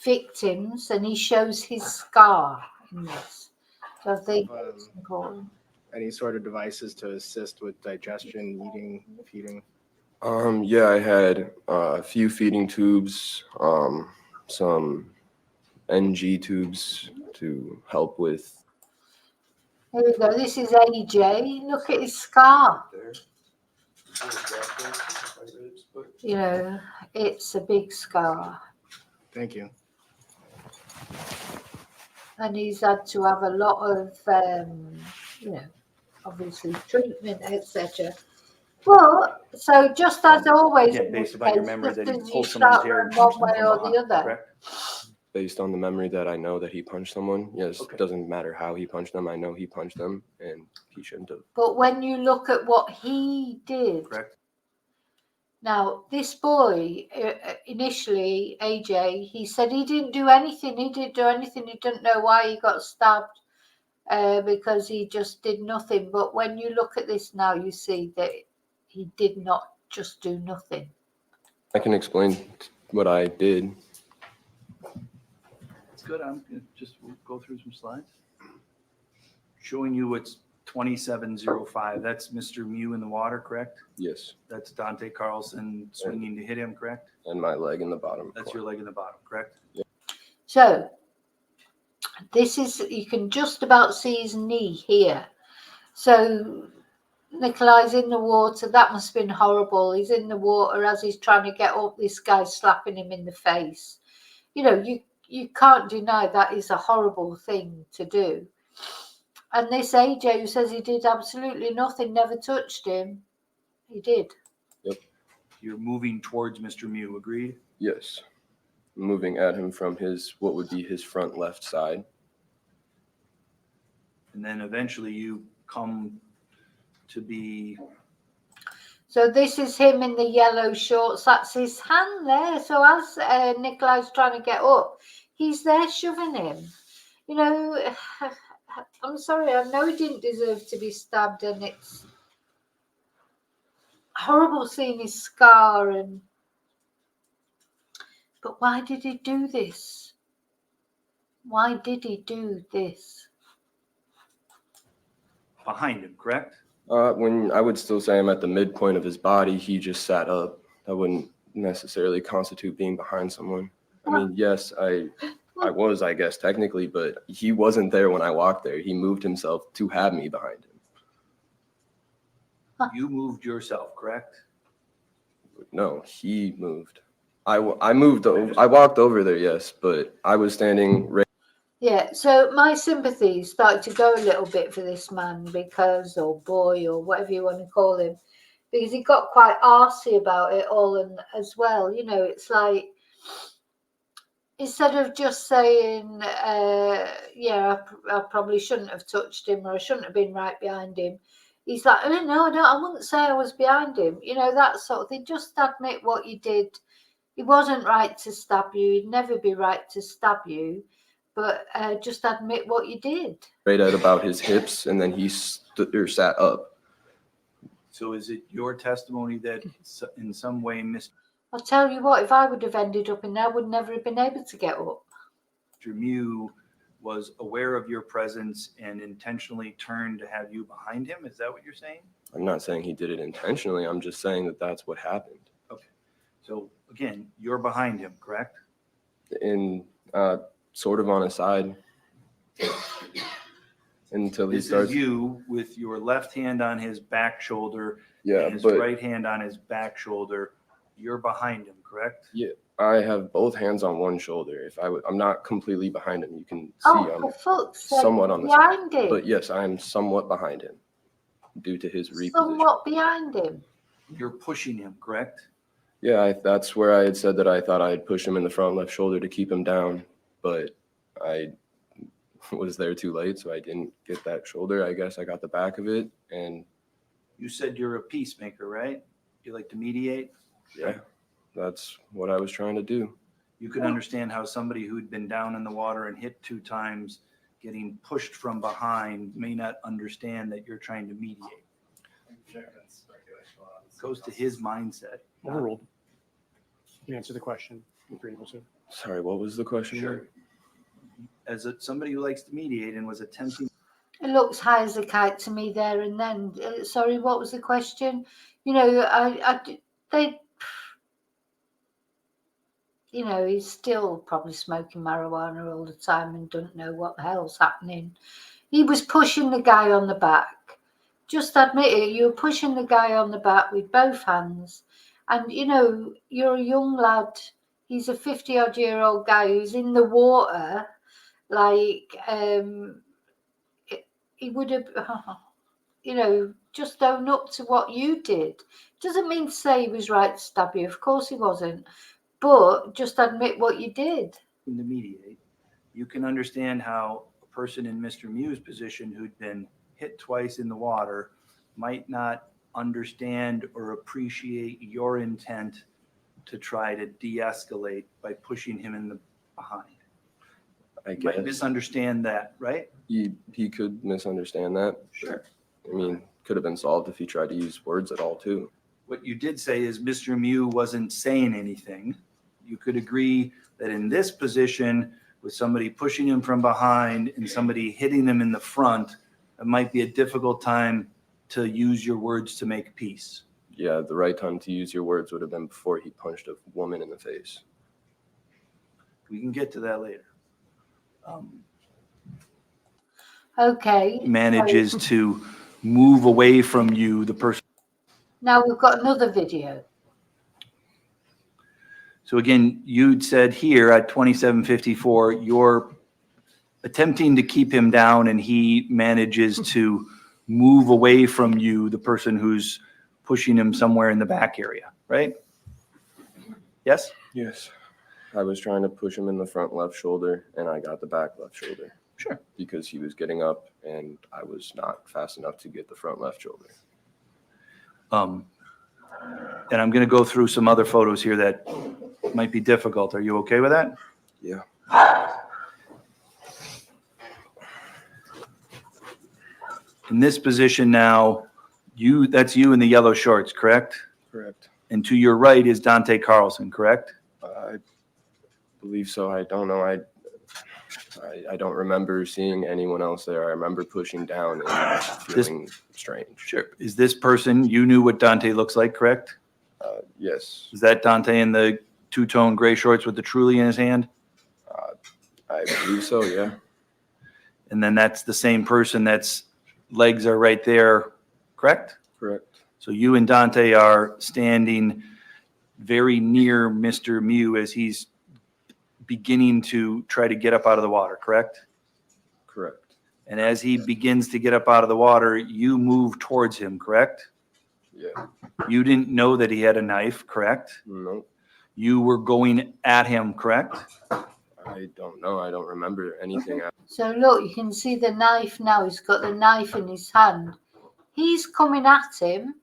victims, and he shows his scar in this. So I think it's important. Any sort of devices to assist with digestion, eating, feeding? Yeah, I had a few feeding tubes, some NG tubes to help with. Here we go. This is AJ. Look at his scar. You know, it's a big scar. Thank you. And he's had to have a lot of, you know, obviously treatment, etc. Well, so just as always, Again, based upon your memory that he pulled you someone's start hair and one punched them way from or behind, the other. correct? Based on the memory that I know that he punched someone, yes, Okay. it doesn't matter how he punched them. I know he punched them, and he shouldn't have. But when you look at what he did, Correct. now this boy, initially, AJ, he said he didn't do anything. He didn't do anything. He didn't know why he got stabbed, because he just did nothing. But when you look at this now, you see that he did not just do nothing. I can explain what I did. It's good. I'm gonna just we'll go through some slides. Showing you what's 2705. That's Mr. Miu in the water, correct? Yes. That's Dante Carlson swinging to hit him, correct? And my leg in the bottom. That's your leg in the bottom, correct? Yeah. So This is, you can just about see his knee here. So Nicolae's in the water. That must have been horrible. He's in the water as he's trying to get up. This guy's slapping him in the face. You know, you can't deny that is a horrible thing to do. And this AJ who says he did absolutely nothing, never touched him, he did. Yep. You're moving towards Mr. Miu, agreed? Yes. Moving at him from his, what would be his front left side. And then eventually you come to be... So this is him in the yellow shorts. That's his hand there. So as Nicolae's trying to get up, he's there shoving him. You know, I'm sorry, I know he didn't deserve to be stabbed, and it's horrible seeing his scar. But why did he do this? Why did he do this? Behind him, correct? When I would still say I'm at the midpoint of his body, he just sat up. That wouldn't necessarily constitute being behind someone. I mean, yes, I was, I guess, technically, but he wasn't there when I walked there. He moved himself to have me behind him. You moved yourself, correct? No, he moved. I moved over. I walked over there, yes, but I was standing right. Yeah, so my sympathies started to go a little bit for this man because, or boy, or whatever you want to call him, because he got quite arsey about it all and as well. You know, it's like, instead of just saying, yeah, I probably shouldn't have touched him, or I shouldn't have been right behind him, he's like, oh, no, I wouldn't say I was behind him. You know, that sort of thing. Just admit what you did. It wasn't right to stab you. It'd never be right to stab you. But just admit what you did. Right at about his hips, and then he stood or sat up. So is it your testimony that in some way I'll tell you what, if I would have ended up in there, I would never have been able to get up. Mr. Miu was aware of your presence and intentionally turned to have you behind him? Is that what you're saying? I'm not saying he did it intentionally. I'm just saying that that's what happened. Okay. So again, you're behind him, correct? In sort of on his side until he starts. This is you with your left hand on his back shoulder, yeah, and his but right hand on his back shoulder. You're behind him, correct? Yeah, I have both hands on one shoulder. If I'm not completely behind him. You can see I'm somewhat on the side. Him. But yes, I am somewhat behind him due to his reposition. Somewhat behind him. You're pushing him, correct? Yeah, that's where I had said that I thought I'd push him in the front left shoulder to keep him down, but I was there too late, so I didn't get that shoulder. I guess I got the back of it, and you said you're a peacemaker, right? You like to mediate? Yeah, that's what I was trying to do. You could understand how somebody who'd been down in the water and hit 2 times, getting pushed from behind, may not understand that you're trying to mediate. Goes to his mindset. Overruled. You answer the question. If you're able to. Sorry, what was the question? Sure. As somebody who likes to mediate and was attempting. It looks high as a kite to me there and then. Sorry, what was the question? You know, you know, he's still probably smoking marijuana all the time and doesn't know what the hell's happening. He was pushing the guy on the back. Just admit it, you were pushing the guy on the back with both hands. And, you know, you're a young lad. He's a 50-odd-year-old guy who's in the water. Like, he would have, you know, just own up to what you did. Doesn't mean to say he was right to stab you. Of course he wasn't. But just admit what you did. To mediate, you can understand how a person in Mr. Miu's position who'd been hit twice in the water might not understand or appreciate your intent to try to de-escalate by pushing him in the behind. I guess. Might misunderstand that, right? He could misunderstand that. Sure. I mean, could have been solved if he tried to use words at all too. What you did say is Mr. Miu wasn't saying anything. You could agree that in this position, with somebody pushing him from behind and somebody hitting him in the front, it might be a difficult time to use your words to make peace. Yeah, the right time to use your words would have been before he punched a woman in the face. We can get to that later. Okay. manages to move away from you, the person. Now we've got another video. So again, you'd said here at 2754, you're attempting to keep him down and he manages to move away from you, the person who's pushing him somewhere in the back area, right? Yes? Yes. I was trying to push him in the front left shoulder, and I got the back left shoulder. Sure. Because he was getting up, and I was not fast enough to get the front left shoulder. And I'm going to go through some other photos here that might be difficult. Are you okay with that? Yeah. In this position now, that's you in the yellow shorts, correct? Correct. And to your right is Dante Carlson, correct? I believe so. I don't know. I don't remember seeing anyone else there. I remember pushing down and feeling strange. Sure. Is this person, you knew what Dante looks like, correct? Yes. Is that Dante in the two-tone gray shorts with the Truly in his hand? I believe so, yeah. And then that's the same person that's legs are right there, correct? Correct. So you and Dante are standing very near Mr. Miu as he's beginning to try to get up out of the water, correct? Correct. And as he begins to get up out of the water, you move towards him, correct? Yeah. You didn't know that he had a knife, correct? No. You were going at him, correct? I don't know. I don't remember anything. So look, you can see the knife now. He's got the knife in his hand. He's coming at him.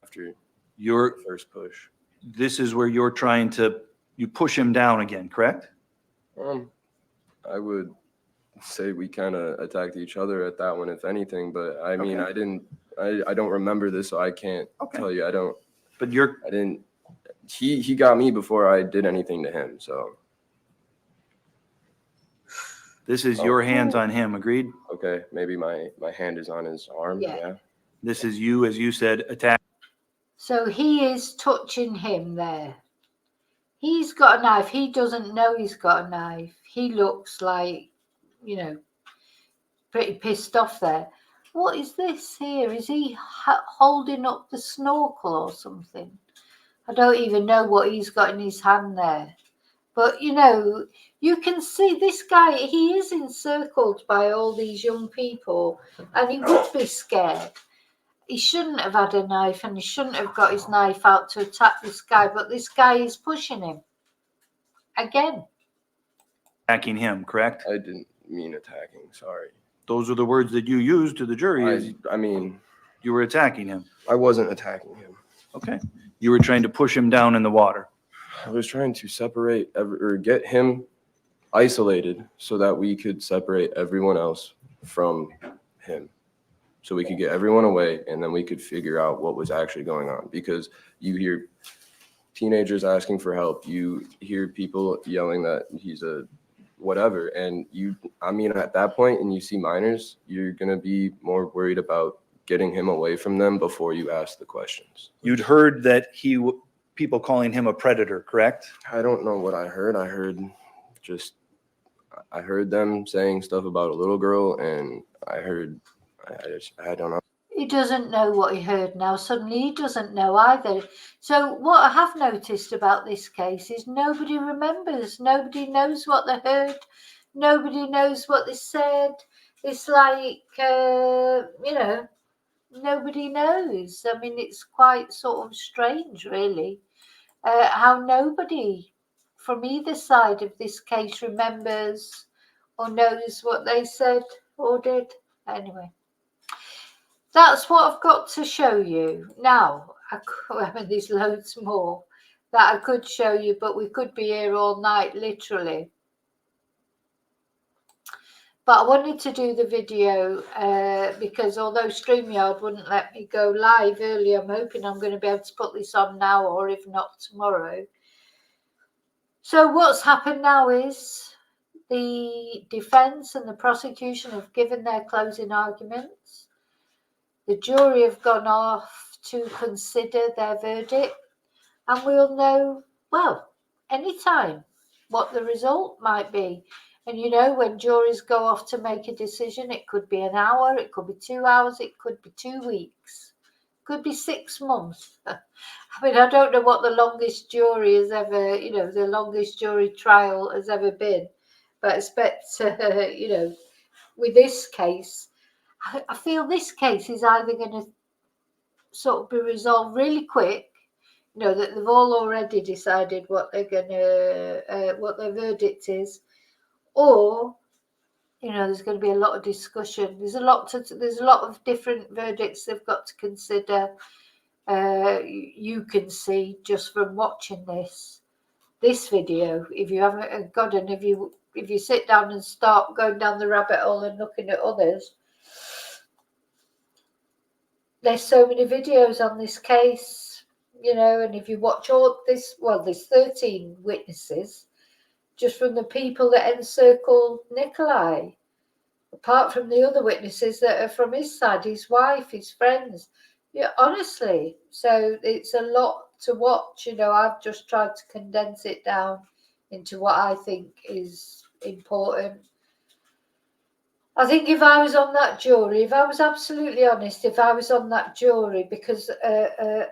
After your first push. This is where you're trying to, you push him down again, correct? I would say we kind of attacked each other at that one, if anything, but I mean, I don't remember this, so I can't tell you. I don't. But I didn't. He got me before I did anything to him, so. This is your hands on him, agreed? Okay, maybe my hand is on his arm. Yeah. This is you, as you said, attack. So he is touching him there. He's got a knife. He doesn't know he's got a knife. He looks like, you know, pretty pissed off there. What is this here? Is he holding up the snorkel or something? I don't even know what he's got in his hand there. But, you know, you can see this guy, he is encircled by all these young people and he would be scared. He shouldn't have had a knife and he shouldn't have got his knife out to attack this guy, but this guy is pushing him. Again. Attacking him, correct? I didn't mean attacking, sorry. Those are the words that you used to the jury. I mean. You were attacking him. I wasn't attacking him. Okay. You were trying to push him down in the water. I was trying to separate or get him isolated so that we could separate everyone else from him. So we could get everyone away and then we could figure out what was actually going on. Because you hear teenagers asking for help. You hear people yelling that he's a whatever. And I mean, at that point, and you see minors, you're going to be more worried about getting him away from them before you ask the questions. You'd heard that people calling him a predator, correct? I don't know what I heard. I heard them saying stuff about a little girl, and I don't know. He doesn't know what he heard now. Suddenly he doesn't know either. So what I have noticed about this case is nobody remembers. Nobody knows what they heard. Nobody knows what they said. It's like, you know, nobody knows. I mean, it's quite sort of strange, really, how nobody from either side of this case remembers or knows what they said or did. Anyway, that's what I've got to show you. Now, I mean, there's loads more that I could show you, but we could be here all night, literally. But I wanted to do the video because although StreamYard wouldn't let me go live early, I'm hoping I'm going to be able to put this on now, or if not, tomorrow. So what's happened now is the defence and the prosecution have given their closing arguments. The jury have gone off to consider their verdict, and we'll know, well, anytime what the result might be. And you know, when juries go off to make a decision, it could be an hour, it could be 2 hours, it could be 2 weeks, it could be 6 months. I mean, I don't know what the longest jury has ever, you know, the longest jury trial has ever been. But I expect, you know, with this case, I feel this case is either going to sort of be resolved really quick, you know, that they've all already decided what they're going to, what their verdict is, or, you know, there's going to be a lot of discussion. There's a lot of different verdicts they've got to consider. You can see just from watching this video, if you haven't got, and if you sit down and start going down the rabbit hole and looking at others, there's so many videos on this case, you know, and if you watch all this, well, there's 13 witnesses just from the people that encircle Nicolae, apart from the other witnesses that are from his side, his wife, his friends. Yeah, honestly, so it's a lot to watch. You know, I've just tried to condense it down into what I think is important. I think if I was on that jury, if I was absolutely honest, if I was on that jury, because a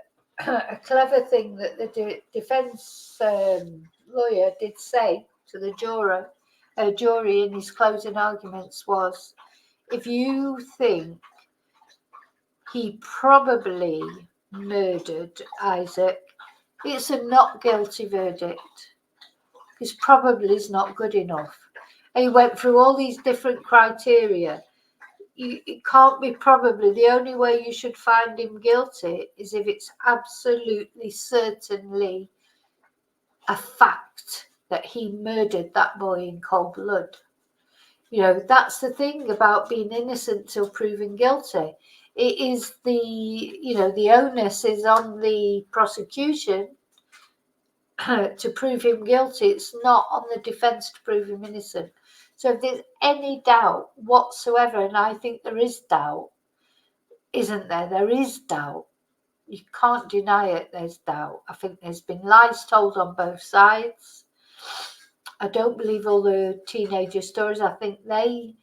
clever thing that the defence lawyer did say to the jury in his closing arguments was, if you think he probably murdered Isaac, it's a not guilty verdict. Because probably is not good enough. And he went through all these different criteria. It can't be probably. The only way you should find him guilty is if it's absolutely certainly a fact that he murdered that boy in cold blood. You know, that's the thing about being innocent till proven guilty. It is the, you know, the onus is on the prosecution to prove him guilty. It's not on the defence to prove him innocent. So if there's any doubt whatsoever, and I think there is doubt, isn't there? There is doubt. You can't deny it, there's doubt. I think there's been lies told on both sides. I don't believe all the teenager stories. I think they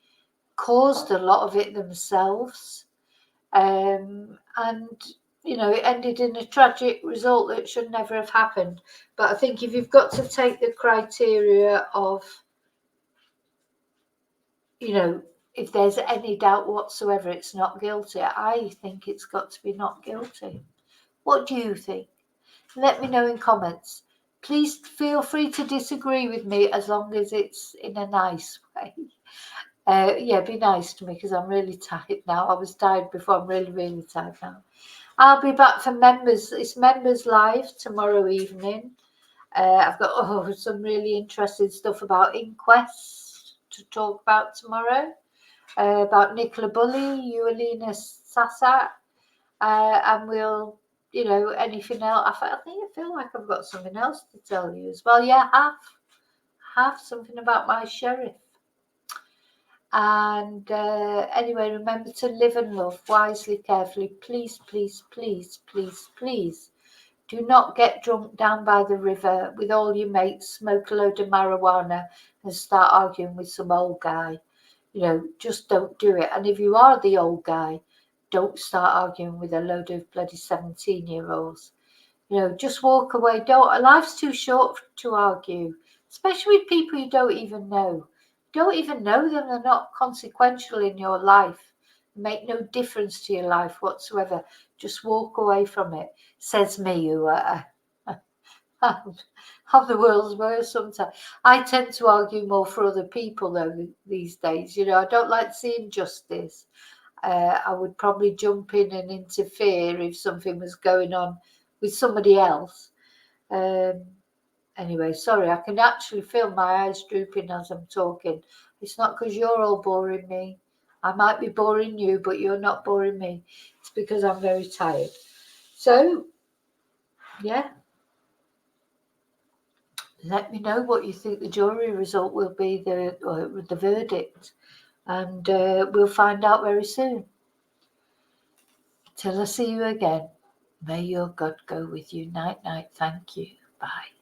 caused a lot of it themselves. And, you know, it ended in a tragic result that should never have happened. But I think if you've got to take the criteria of, you know, if there's any doubt whatsoever, it's not guilty. I think it's got to be not guilty. What do you think? Let me know in comments. Please feel free to disagree with me as long as it's in a nice way. Yeah, be nice to me because I'm really tired now. I was tired before. I'm really, really tired now. I'll be back for members. It's members live tomorrow evening. I've got some really interesting stuff about inquests to talk about tomorrow. About Nicolae Bully, Eulina Sasat, and we'll, you know, anything else. I feel like I've got something else to tell you as well. Yeah, have something about my sheriff. And anyway, remember to live and love wisely, carefully. Please, please, please, please, please do not get drunk down by the river with all your mates, smoke a load of marijuana and start arguing with some old guy. You know, just don't do it. And if you are the old guy, don't start arguing with a load of bloody 17-year-olds. You know, just walk away. Life's too short to argue, especially with people you don't even know. Don't even know them. They're not consequential in your life. They make no difference to your life whatsoever. Just walk away from it. Says me, who I'm the world's worst sometimes. I tend to argue more for other people though these days. You know, I don't like seeing justice. I would probably jump in and interfere if something was going on with somebody else. Anyway, sorry, I can actually feel my eyes drooping as I'm talking. It's not because you're all boring me. I might be boring you, but you're not boring me. It's because I'm very tired. So, yeah. Let me know what you think the jury result will be, the verdict. And we'll find out very soon. Till I see you again, may your God go with you. Night, night. Thank you. Bye.